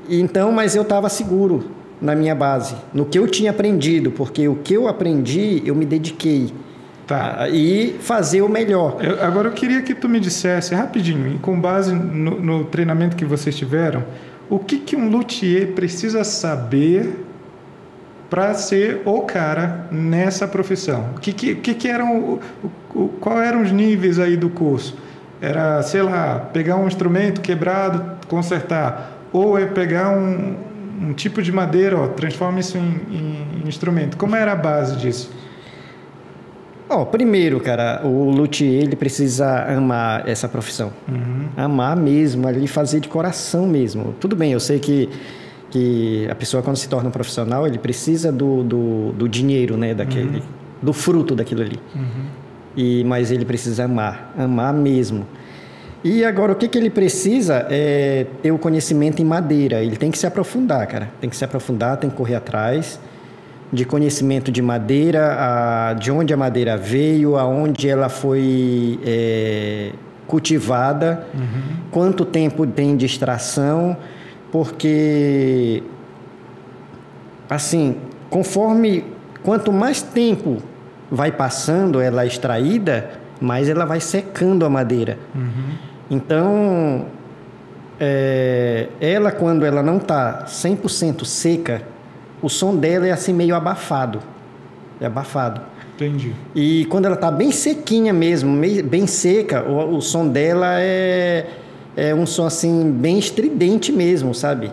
Então, mas eu tava seguro na minha base, no que eu tinha aprendido, porque o que eu aprendi, eu me dediquei. E fazer o melhor.
Agora eu queria que tu me dissesse rapidinho, com base no treinamento que vocês tiveram, o que um luthier precisa saber para ser o cara nessa profissão? Qual eram os níveis aí do curso? Era, sei lá, pegar um instrumento quebrado, consertar, ou é pegar um tipo de madeira, transforma isso em instrumento. Como era a base disso?
Primeiro, cara, o luthier, ele precisa amar essa profissão. Amar mesmo, ali fazer de coração mesmo. Tudo bem, eu sei que a pessoa, quando se torna um profissional, ele precisa do dinheiro, né, do fruto daquilo ali. Mas ele precisa amar mesmo. E agora, o que ele precisa é ter o conhecimento em madeira. Ele tem que se aprofundar, cara. Tem que se aprofundar, tem que correr atrás de conhecimento de madeira, de onde a madeira veio, aonde ela foi cultivada, quanto tempo tem de extração, porque, assim, quanto mais tempo vai passando ela extraída, mais ela vai secando a madeira. Então, ela, quando ela não está 100% seca, o som dela é assim meio abafado. É abafado.
Entendi.
E quando ela está bem sequinha mesmo, bem seca, o som dela é um som assim bem estridente mesmo, sabe?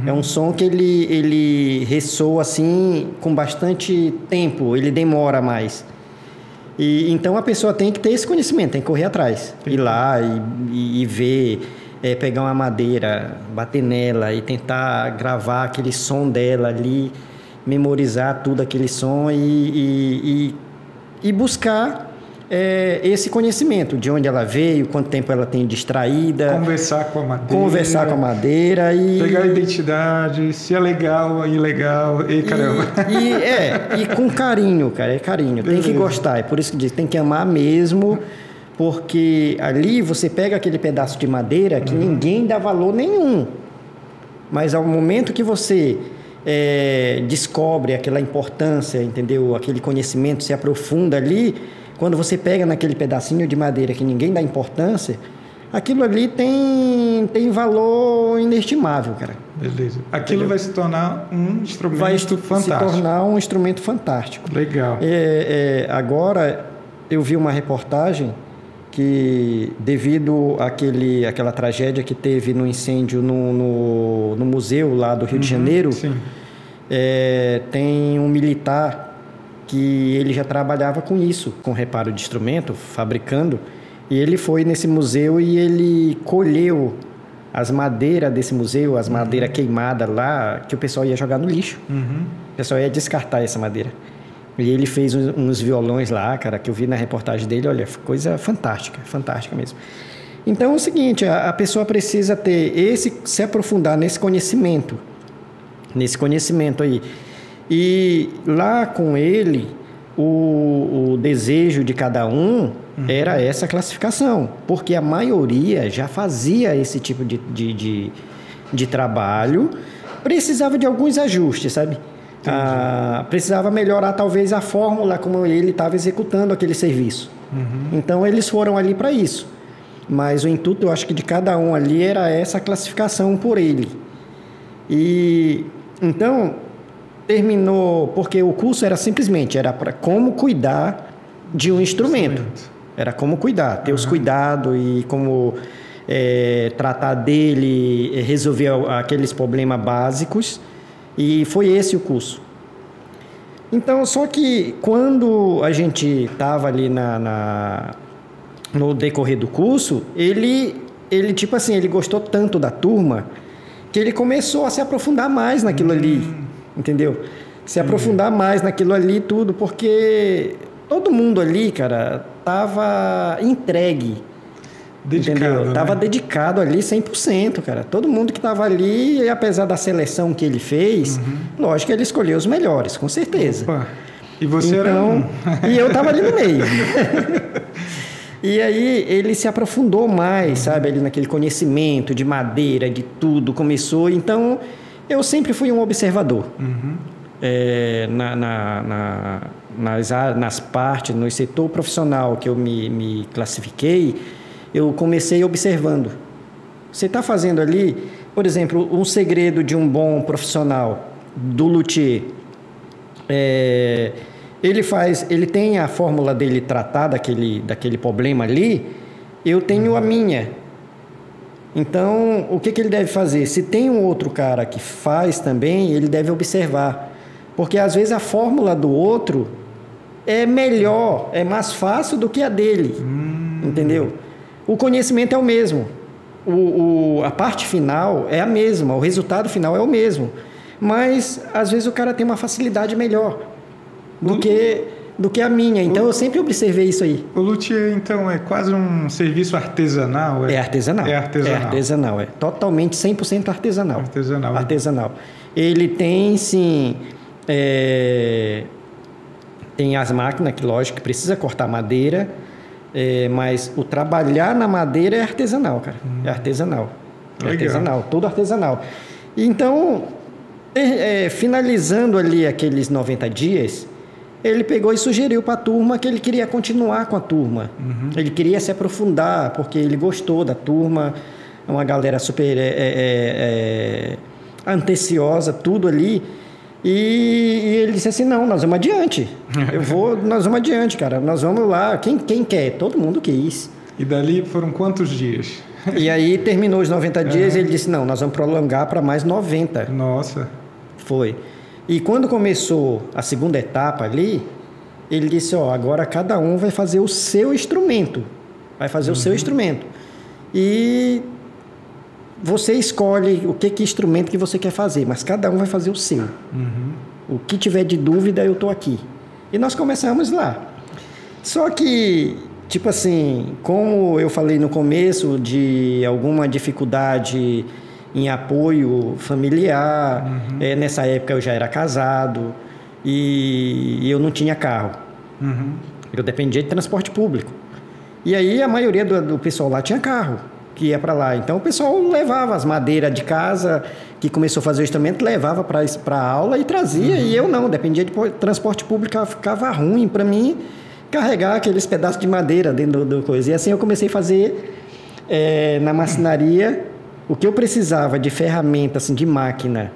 É um som que ele ressoa assim com bastante tempo, ele demora mais. Então a pessoa tem que ter esse conhecimento, tem que correr atrás, ir lá e ver, pegar uma madeira, bater nela e tentar gravar aquele som dela ali, memorizar tudo aquele som e buscar esse conhecimento, de onde ela veio, quanto tempo ela tem de extraída.
Conversar com a madeira.
E
pegar a identidade, se é legal ou ilegal. Caramba.
E com carinho, cara. É carinho. Tem que gostar. É por isso que diz, tem que amar mesmo, porque ali você pega aquele pedaço de madeira que ninguém dá valor nenhum. Mas ao momento que você descobre aquela importância, entendeu? Aquele conhecimento, se aprofunda ali. Quando você pega naquele pedacinho de madeira que ninguém dá importância, aquilo ali tem valor inestimável, cara.
Beleza. Aquilo vai se tornar um instrumento fantástico.
Vai se tornar um instrumento fantástico.
Legal.
Agora, eu vi uma reportagem que, devido àquela tragédia que teve no incêndio no museu lá do Rio de Janeiro, tem um militar que ele já trabalhava com isso, com reparo de instrumento, fabricando, e ele foi nesse museu e ele colheu as madeiras desse museu, as madeiras queimadas lá, que o pessoal ia jogar no lixo. O pessoal ia descartar essa madeira. E ele fez uns violões lá, cara, que eu vi na reportagem dele, olha, coisa fantástica, fantástica mesmo. Então é o seguinte, a pessoa precisa se aprofundar nesse conhecimento aí. E lá com ele, o desejo de cada um era essa classificação, porque a maioria já fazia esse tipo de trabalho, precisava de alguns ajustes, sabe? Precisava melhorar talvez a fórmula como ele estava executando aquele serviço. Então eles foram ali para isso, mas o intuito, eu acho que de cada um ali era essa classificação por ele. E então terminou, porque o curso era para como cuidar de um instrumento. Era como cuidar, ter os cuidados e como tratar dele, resolver aqueles problemas básicos. E foi esse o curso. Então, só que quando a gente estava ali no decorrer do curso, ele tipo assim, ele gostou tanto da turma que ele começou a se aprofundar mais naquilo ali, entendeu? Se aprofundar mais naquilo ali tudo, porque todo mundo ali, cara, tava entregue. Dedicado, né? Tava dedicado ali 100%, cara. Todo mundo que tava ali, e apesar da seleção que ele fez, lógico que ele escolheu os melhores, com certeza.
Opa. E você era um.
E eu tava ali no meio. E aí ele se aprofundou mais, sabe? Ali naquele conhecimento de madeira, de tudo, começou. Então, eu sempre fui um observador. Nas partes, no setor profissional que eu me classifiquei, eu comecei observando. Você está fazendo ali, por exemplo, um segredo de um bom profissional do luthier. Ele tem a fórmula dele tratar daquele problema ali, eu tenho a minha. Então, o que ele deve fazer? Se tem um outro cara que faz também, ele deve observar. Porque às vezes a fórmula do outro é melhor, é mais fácil do que a dele. Entendeu? O conhecimento é o mesmo. A parte final é a mesma, o resultado final é o mesmo. Mas, às vezes, o cara tem uma facilidade melhor do que a minha. Então, eu sempre observei isso aí.
O luthier, então, é quase um serviço artesanal?
É artesanal.
É artesanal.
É artesanal, é totalmente 100% artesanal.
Artesanal.
Ele tem, sim... tem as máquinas que, lógico, que precisa cortar madeira, mas o trabalhar na madeira é artesanal, cara. É artesanal. É artesanal, tudo artesanal. Então, finalizando ali aqueles 90 dias, ele pegou e sugeriu para a turma que ele queria continuar com a turma. Ele queria se aprofundar, porque ele gostou da turma, uma galera super anteciosa, tudo ali. E ele disse assim, não, nós vamos adiante. Nós vamos adiante, cara. Nós vamos lá. Quem quer? Todo mundo quis.
E dali foram quantos dias?
E aí terminou os 90 dias e ele disse, não, nós vamos prolongar para mais 90.
Nossa.
Foi. E quando começou a segunda etapa ali, ele disse, agora cada um vai fazer o seu instrumento. Vai fazer o seu instrumento. E você escolhe que instrumento que você quer fazer, mas cada um vai fazer o seu. O que tiver de dúvida, eu estou aqui. E nós começamos lá. Só que, tipo assim, como eu falei no começo, de alguma dificuldade em apoio familiar, nessa época eu já era casado e eu não tinha carro. Eu dependia de transporte público. E aí a maioria do pessoal lá tinha carro, que ia para lá. Então o pessoal levava as madeiras de casa, que começou a fazer o instrumento, levava para a aula e trazia. E eu não, dependia de transporte público, ficava ruim para mim carregar aqueles pedaços de madeira dentro do coisa. E assim eu comecei a fazer na marcenaria o que eu precisava de ferramenta, assim, de máquina,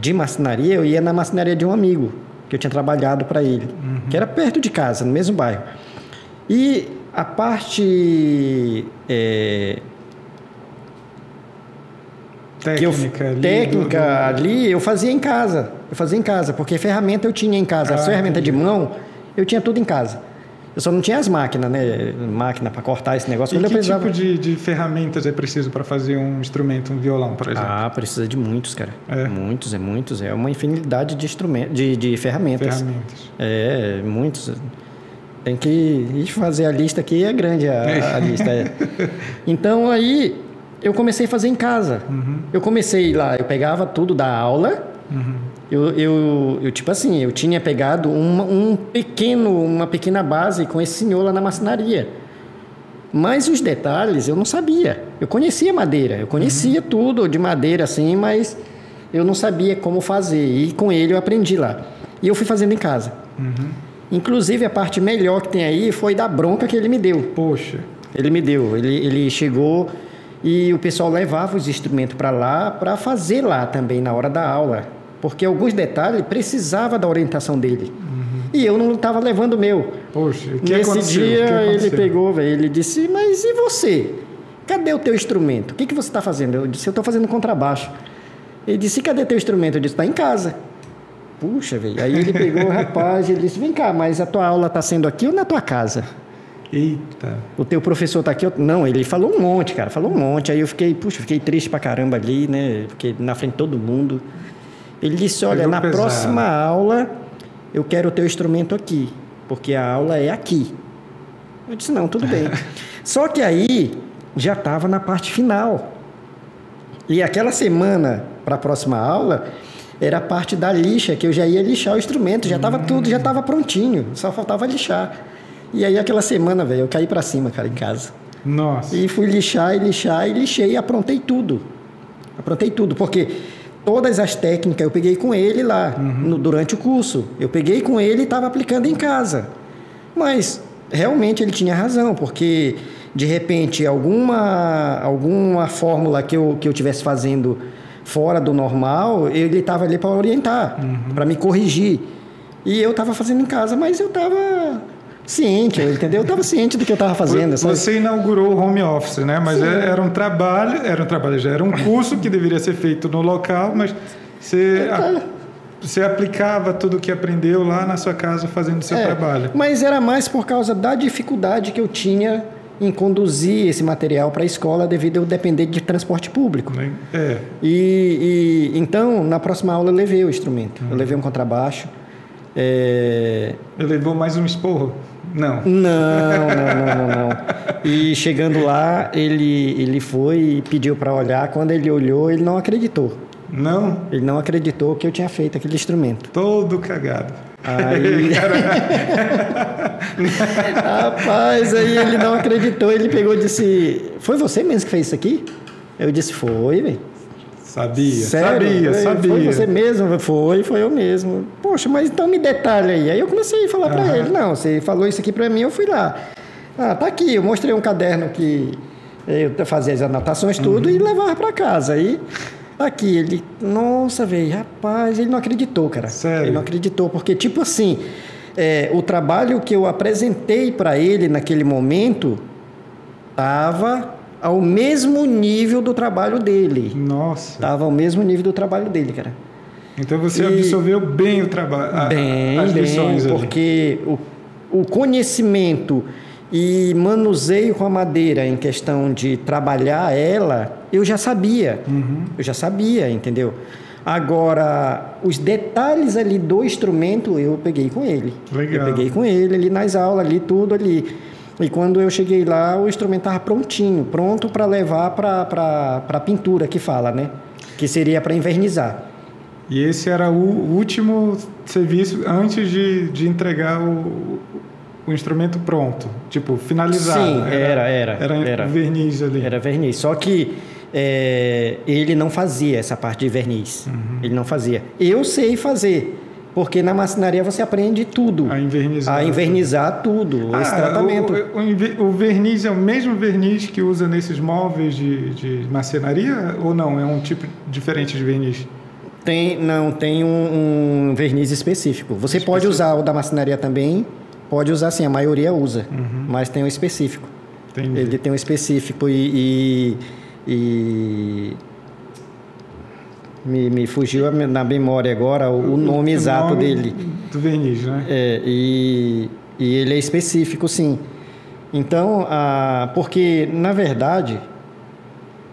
de marcenaria. Eu ia na marcenaria de um amigo, que eu tinha trabalhado para ele, que era perto de casa, no mesmo bairro. E a parte técnica ali, eu fazia em casa. Porque ferramenta eu tinha em casa. As ferramentas de mão, eu tinha tudo em casa. Eu só não tinha as máquinas, né? Máquina para cortar esse negócio.
E que tipo de ferramentas é preciso para fazer um instrumento, um violão, por exemplo?
Precisa de muitos, cara. Muitos. É uma infinidade de instrumentos, de ferramentas. Muitos. Tem que ir fazer a lista aqui, é grande a lista. Então, aí, eu comecei a fazer em casa. Eu comecei lá, eu pegava tudo da aula eu tipo assim, eu tinha pegado uma pequena base com esse senhor lá na marcenaria. Mas os detalhes eu não sabia. Eu conhecia madeira, eu conhecia tudo de madeira assim, mas eu não sabia como fazer. E com ele eu aprendi lá. E eu fui fazendo em casa. Inclusive, a parte melhor que tem aí foi da bronca que ele me deu.
Poxa.
Ele me deu. Ele chegou e o pessoal levava os instrumentos para lá para fazer lá também na hora da aula. Porque alguns detalhes precisava da orientação dele. E eu não estava levando o meu.
Poxa, o que
Nesse
aconteceu?
dia ele pegou, velho, ele disse, mas e você? Cadê o teu instrumento? O que você está fazendo? Eu disse, eu estou fazendo contrabaixo. Ele disse, cadê teu instrumento? Eu disse, está em casa. Puxa, velho. Aí ele pegou, rapaz, ele disse, vem cá, mas a tua aula está sendo aqui ou na tua casa?
Eita.
O teu professor está aqui? Não, ele falou um monte, cara, falou um monte. Aí eu fiquei triste pra caramba ali, né? Fiquei na frente de todo mundo. Ele disse, olha, na próxima aula eu quero o teu instrumento aqui, porque a aula é aqui. Eu disse, não, tudo bem. Só que aí já estava na parte final. E aquela semana para a próxima aula era a parte da lixa, que eu já ia lixar o instrumento, já estava tudo, já estava prontinho, só faltava lixar. E aí aquela semana, velho, eu caí para cima, cara, em casa.
Nossa.
E fui lixar, e lixei e aprontei tudo. Aprontei tudo, porque todas as técnicas eu peguei com ele lá, durante o curso. Eu peguei com ele e estava aplicando em casa. Mas realmente ele tinha razão, porque de repente alguma fórmula que eu tivesse fazendo fora do normal, ele estava ali para orientar, para me corrigir. E eu estava fazendo em casa, mas eu estava ciente, entendeu? Eu estava ciente do que eu estava fazendo. Sabe?
Você inaugurou o home office, né? Mas era um trabalho, já era um curso que deveria ser feito no local, mas você aplicava tudo o que aprendeu lá na sua casa fazendo o seu trabalho.
Mas era mais por causa da dificuldade que eu tinha em conduzir esse material para a escola devido a eu depender de transporte público. Então, na próxima aula eu levei o instrumento. Eu levei um contrabaixo.
Ele levou mais um esporro? Não.
Não. E chegando lá, ele foi e pediu para olhar. Quando ele olhou, ele não acreditou.
Não?
Ele não acreditou que eu tinha feito aquele instrumento.
Todo cagado.
Aí... Rapaz, aí ele não acreditou. Ele pegou e disse, foi você mesmo que fez isso aqui? Eu disse, foi, velho.
Sabia.
Foi você mesmo? Foi eu mesmo. Poxa, mas então me detalhe aí. Aí eu comecei a falar para ele, não, você falou isso aqui para mim, eu fui lá. Tá aqui, eu mostrei um caderno que eu fazia as anotações tudo e levava para casa. Aí, aqui, ele, nossa, velho, rapaz, ele não acreditou, cara.
Sério?
Ele não acreditou, porque tipo assim, o trabalho que eu apresentei para ele naquele momento estava ao mesmo nível do trabalho dele.
Nossa.
Estava ao mesmo nível do trabalho dele, cara.
Então você absorveu bem o trabalho, as lições ali.
Porque o conhecimento e manuseio com a madeira em questão de trabalhar ela, eu já sabia. Eu já sabia, entendeu? Agora, os detalhes ali do instrumento, eu peguei com ele.
Legal.
Eu peguei com ele ali nas aulas, ali, tudo ali. E quando eu cheguei lá, o instrumento estava prontinho, pronto para levar para pintura, que fala, né? Que seria para envernizar.
E esse era o último serviço antes de entregar o instrumento pronto, tipo, finalizado.
Sim, era
verniz ali.
Era verniz, só que ele não fazia essa parte de verniz. Ele não fazia. Eu sei fazer. Porque na marcenaria você aprende tudo. A invernizar tudo, esse tratamento.
O verniz é o mesmo verniz que usa nesses móveis de marcenaria ou não? É um tipo diferente de verniz?
Tem um verniz específico. Você pode usar o da marcenaria também, pode usar sim, a maioria usa, mas tem um específico.
Entendi.
Ele tem um específico e me fugiu na memória agora o nome exato dele.
Do verniz, né?
E ele é específico, sim. Então, porque, na verdade,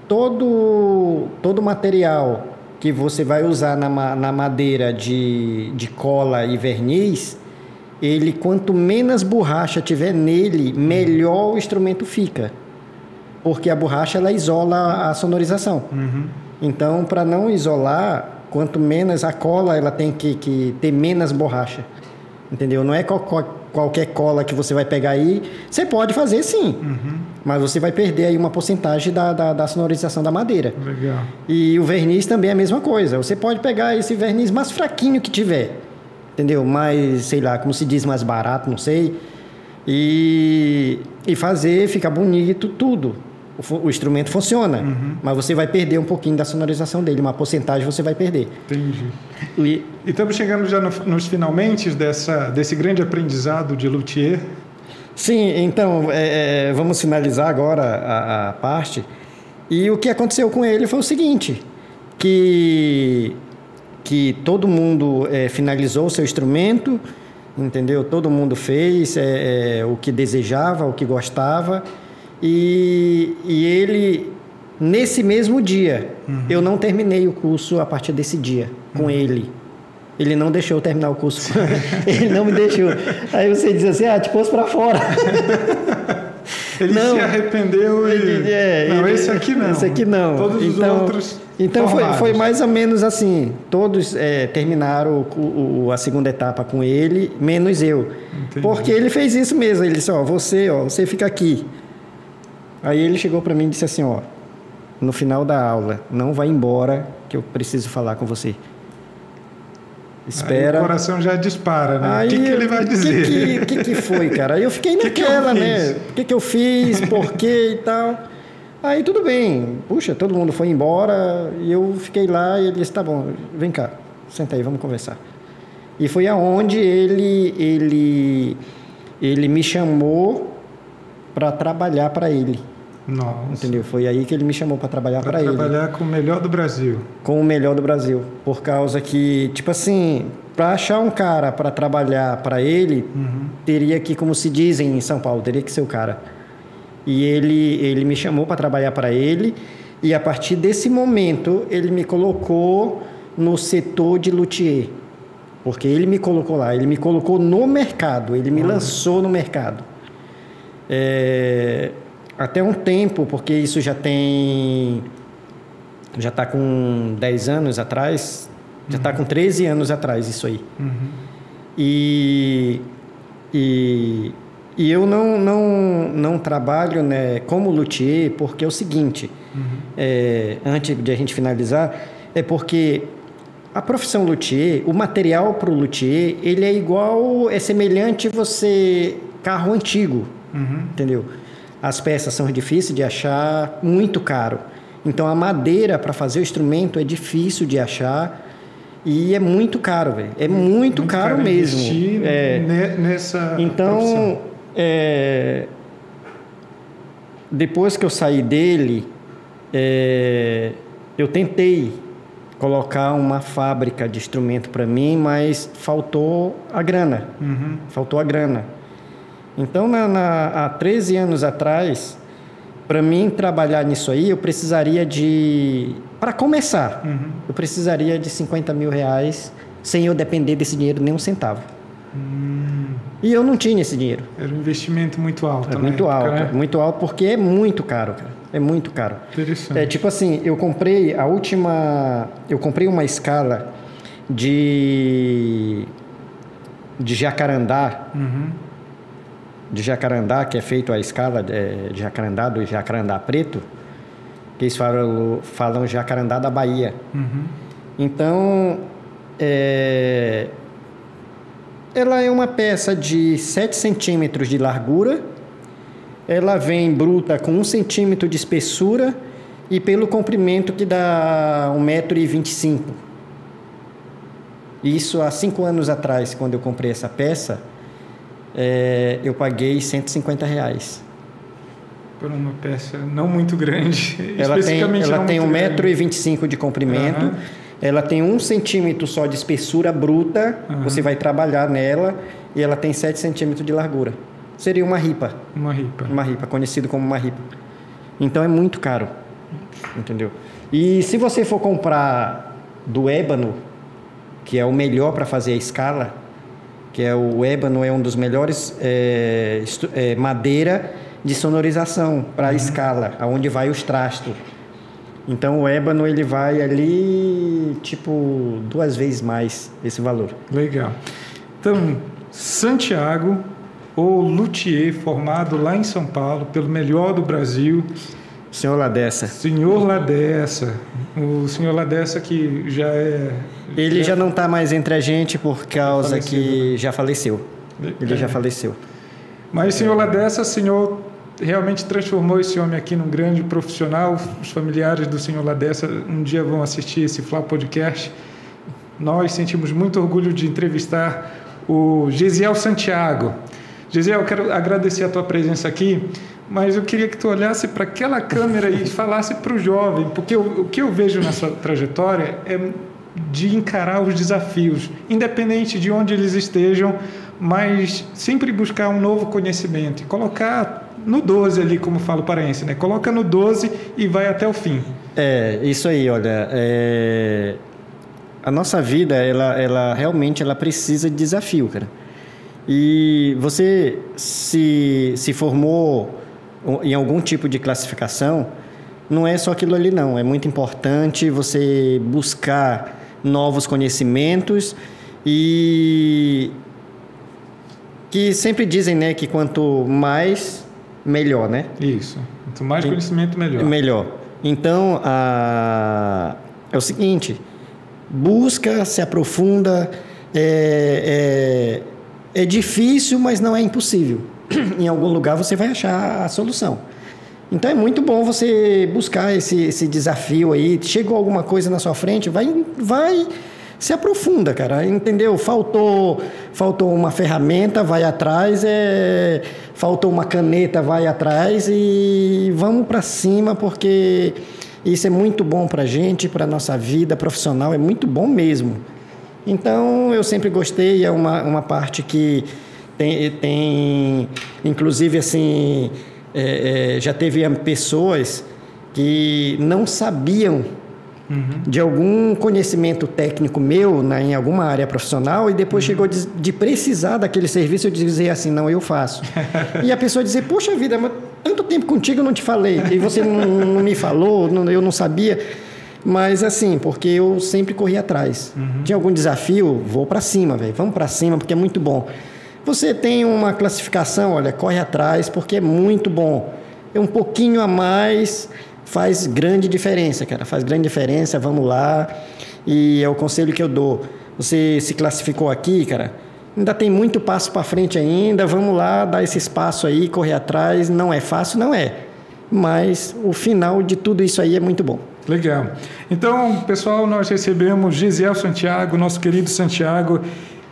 todo material que você vai usar na madeira de cola e verniz, ele, quanto menos borracha tiver nele, melhor o instrumento fica. Porque a borracha, ela isola a sonorização. Então, para não isolar, quanto menos a cola, ela tem que ter menos borracha. Entendeu? Não é qualquer cola que você vai pegar aí. Você pode fazer sim, mas você vai perder aí uma porcentagem da sonorização da madeira.
Legal.
E o verniz também é a mesma coisa. Você pode pegar esse verniz mais fraquinho que tiver, entendeu? Mais, sei lá, como se diz, mais barato, não sei. E fazer, ficar bonito, tudo. O instrumento funciona, mas você vai perder um pouquinho da sonorização dele, uma porcentagem você vai perder.
Entendi. E estamos chegando já nos finalmente desse grande aprendizado de luthier.
Sim, então, vamos finalizar agora a parte. E o que aconteceu com ele foi o seguinte, que todo mundo finalizou o seu instrumento, entendeu? Todo mundo fez o que desejava, o que gostava. E ele, nesse mesmo dia, eu não terminei o curso a partir desse dia, com ele. Ele não deixou eu terminar o curso. Ele não me deixou. Aí você diz assim, te pôs para fora.
Ele não, se arrependeu e... esse aqui não.
Esse aqui não.
Todos os outros...
Então foi mais ou menos assim. Todos terminaram a segunda etapa com ele, menos eu. Entendi. Porque ele fez isso mesmo. Ele disse, você fica aqui. Aí ele chegou para mim e disse assim, no final da aula, não vai embora que eu preciso falar com você. Espera.
Aí o coração já dispara, né? Aí, o que ele vai dizer?
O que foi, cara? Aí eu fiquei naquela, né? O que eu fiz, por quê e tal. Aí tudo bem. Puxa, todo mundo foi embora e eu fiquei lá e ele disse, tá bom, vem cá, senta aí, vamos conversar. E foi aonde ele me chamou para trabalhar para ele.
Nossa.
Entendeu? Foi aí que ele me chamou para trabalhar para ele.
Para trabalhar com o melhor do Brasil.
Com o melhor do Brasil. Por causa que, tipo assim, para achar um cara para trabalhar para ele, teria que, como se dizem em São Paulo, teria que ser o cara. E ele me chamou para trabalhar para ele, e a partir desse momento ele me colocou no setor de luthier. Porque ele me colocou lá, ele me colocou no mercado, ele me lançou no mercado. Até um tempo, porque isso já está com 10 anos atrás, já está com 13 anos atrás isso aí. E eu não trabalho, né, como luthier, porque é o seguinte, antes de a gente finalizar, é porque a profissão luthier, o material para o luthier, ele é semelhante você carro antigo, entendeu? As peças são difíceis de achar, muito caro. Então, a madeira para fazer o instrumento é difícil de achar e é muito caro, velho. É muito caro mesmo.
Nessa
então,
profissão.
Depois que eu saí dele, eu tentei colocar uma fábrica de instrumento para mim, mas faltou a grana. Faltou a grana. Então, há 13 anos atrás, para mim trabalhar nisso aí, eu precisaria para começar, eu precisaria de 50 mil reais, sem eu depender desse dinheiro nem um centavo. E eu não tinha esse dinheiro.
Era um investimento muito alto.
Muito alto, porque é muito caro, cara. É muito caro.
Interessante.
Tipo assim, eu comprei uma escala de jacarandá, de jacarandá, que é feito a escala de jacarandá, do jacarandá preto, que eles falam jacarandá da Bahia. Então, ela é uma peça de 7 centímetros de largura, ela vem bruta com 1 centímetro de espessura e pelo comprimento que dá 1,25 m. Isso há 5 anos atrás, quando eu comprei essa peça, eu paguei R$150.
Por uma peça não muito grande.
Ela tem 1,25 m de comprimento. Ela tem 1 centímetro só de espessura bruta. Você vai trabalhar nela. E ela tem 7 centímetros de largura. Seria uma ripa. Uma ripa, conhecido como uma ripa. Então é muito caro. Entendeu? E se você for comprar do ébano, que é o melhor para fazer a escala, o ébano é um dos melhores madeira de sonorização para a escala, aonde vai os trastos. Então o ébano ele vai ali tipo 2 vezes mais esse valor.
Legal. Então, Santiago, ou luthier, formado lá em São Paulo, pelo melhor do Brasil.
Senhor Ladessa.
Senhor Ladessa. O senhor Ladessa que já é...
Ele já não está mais entre a gente por causa que já faleceu. Ele já faleceu.
Mas, senhor Ladessa, o senhor realmente transformou esse homem aqui num grande profissional. Os familiares do senhor Ladessa um dia vão assistir esse Flow Podcast. Nós sentimos muito orgulho de entrevistar o Gesiel Santiago. Gesiel, eu quero agradecer a tua presença aqui, mas eu queria que tu olhasse para aquela câmera e falasse para o jovem, porque o que eu vejo na sua trajetória é de encarar os desafios, independente de onde eles estejam, mas sempre buscar um novo conhecimento e colocar no 12 ali, como fala o paraense, né? Coloca no 12 e vai até o fim.
Isso aí, olha, a nossa vida, ela realmente ela precisa de desafio, cara. E você se formou em algum tipo de classificação, não é só aquilo ali não, é muito importante você buscar novos conhecimentos e que sempre dizem, né, que quanto mais, melhor, né?
Isso, quanto mais conhecimento, melhor.
Melhor. Então, é o seguinte, busca, se aprofunda, é difícil, mas não é impossível. Em algum lugar você vai achar a solução. Então é muito bom você buscar esse desafio aí. Chegou alguma coisa na sua frente, vai se aprofunda, cara. Entendeu? Faltou uma ferramenta, vai atrás. Faltou uma caneta, vai atrás e vamos para cima, porque isso é muito bom para a gente, para a nossa vida profissional, é muito bom mesmo. Então, eu sempre gostei, é uma parte que tem inclusive, assim, já teve pessoas que não sabiam de algum conhecimento técnico meu em alguma área profissional e depois chegou de precisar daquele serviço, eu dizer assim, não, eu faço. E a pessoa dizer, poxa vida, mas tanto tempo contigo eu não te falei, e você não me falou, eu não sabia... Mas assim, porque eu sempre corri atrás. Tinha algum desafio, vou para cima, velho. Vamos para cima, porque é muito bom. Você tem uma classificação, olha, corre atrás, porque é muito bom. É um pouquinho a mais, faz grande diferença, cara. Faz grande diferença, vamos lá. E é o conselho que eu dou. Você se classificou aqui, cara, ainda tem muito passo para frente ainda. Vamos lá, dar esse espaço aí, correr atrás. Não é fácil, não é. Mas o final de tudo isso aí é muito bom.
Legal. Então, pessoal, nós recebemos Gesiel Santiago, nosso querido Santiago.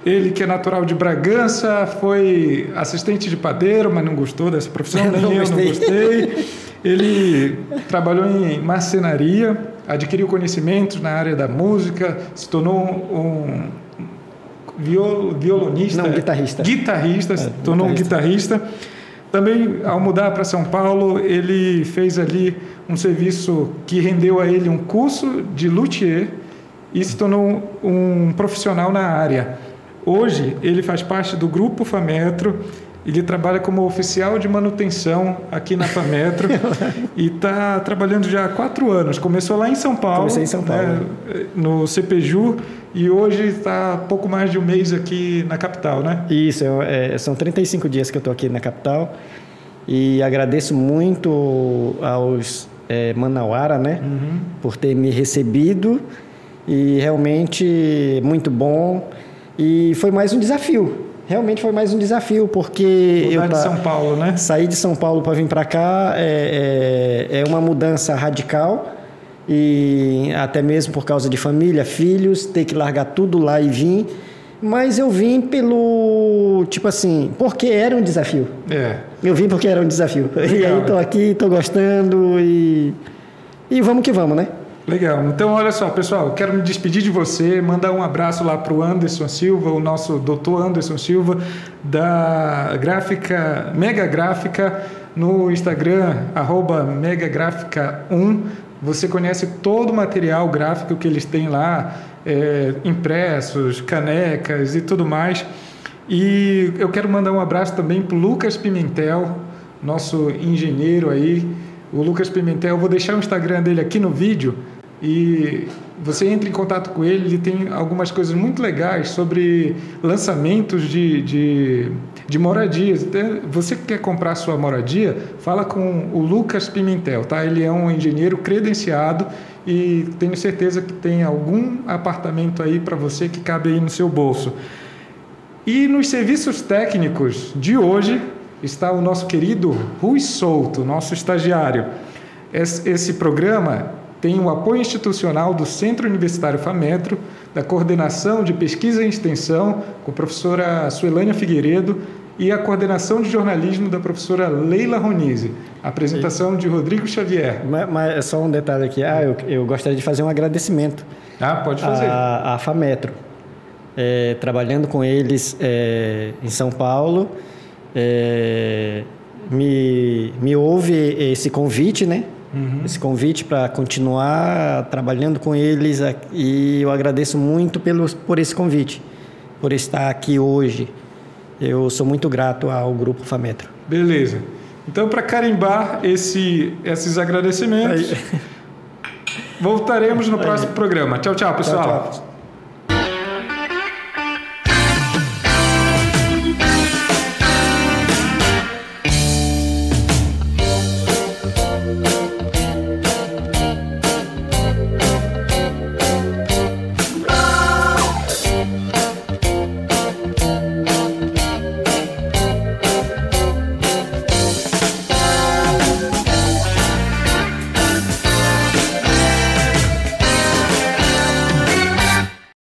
Ele que é natural de Bragança, foi assistente de padeiro, mas não gostou dessa profissão, nem eu não gostei. Ele trabalhou em marcenaria, adquiriu conhecimentos na área da música, se tornou um violonista.
Não, guitarrista.
Se tornou um guitarrista. Também, ao mudar para São Paulo, ele fez ali um serviço que rendeu a ele um curso de luthier e se tornou um profissional na área. Hoje, ele faz parte do Grupo Fametro, ele trabalha como oficial de manutenção aqui na Fametro e está trabalhando já há 4 anos. Começou lá em São Paulo,
Comecei em São Paulo.
Né, no CPJU, e hoje está há pouco mais de um mês aqui na capital, né?
Isso, são 35 dias que eu estou aqui na capital e agradeço muito aos Manauara, né, por ter me recebido e realmente muito bom. E foi mais um desafio, realmente foi mais um desafio, porque
eu de São Paulo, né?
Saí de São Paulo para vir para cá é uma mudança radical e até mesmo por causa de família, filhos, ter que largar tudo lá e vir. Mas eu vim tipo assim, porque era um desafio. Eu vim porque era um desafio. Legal. E aí estou aqui, estou gostando e vamos que vamos, né?
Legal. Então, olha só, pessoal, quero me despedir de você, mandar um abraço lá para o Anderson Silva, o nosso doutor Anderson Silva, da Gráfica, Mega Gráfica, no Instagram, @megagráfica1. Você conhece todo o material gráfico que eles têm lá, impressos, canecas e tudo mais. E eu quero mandar um abraço também para o Lucas Pimentel, nosso engenheiro aí, o Lucas Pimentel. Eu vou deixar o Instagram dele aqui no vídeo e você entra em contato com ele. Ele tem algumas coisas muito legais sobre lançamentos de moradias. Você que quer comprar sua moradia, fala com o Lucas Pimentel, tá? Ele é um engenheiro credenciado e tenho certeza que tem algum apartamento aí para você que cabe aí no seu bolso. E nos serviços técnicos de hoje está o nosso querido Rui Souto, nosso estagiário. Esse programa tem o apoio institucional do Centro Universitário FAMetro, da Coordenação de Pesquisa e Extensão, com a professora Suelânia Figueiredo, e a coordenação de jornalismo da professora Leila Ronise. A apresentação de Rodrigo Xavier.
Mas só um detalhe aqui. Eu gostaria de fazer um agradecimento.
Pode fazer.
A FAMetro. Trabalhando com eles em São Paulo, me houve esse convite, né? Uhum. Esse convite para continuar trabalhando com eles, e eu agradeço muito por esse convite, por estar aqui hoje. Eu sou muito grato ao Grupo FAMetro.
Beleza. Então, para carimbar esses agradecimentos, voltaremos no próximo programa. Tchau, tchau, pessoal.
Tchau, tchau.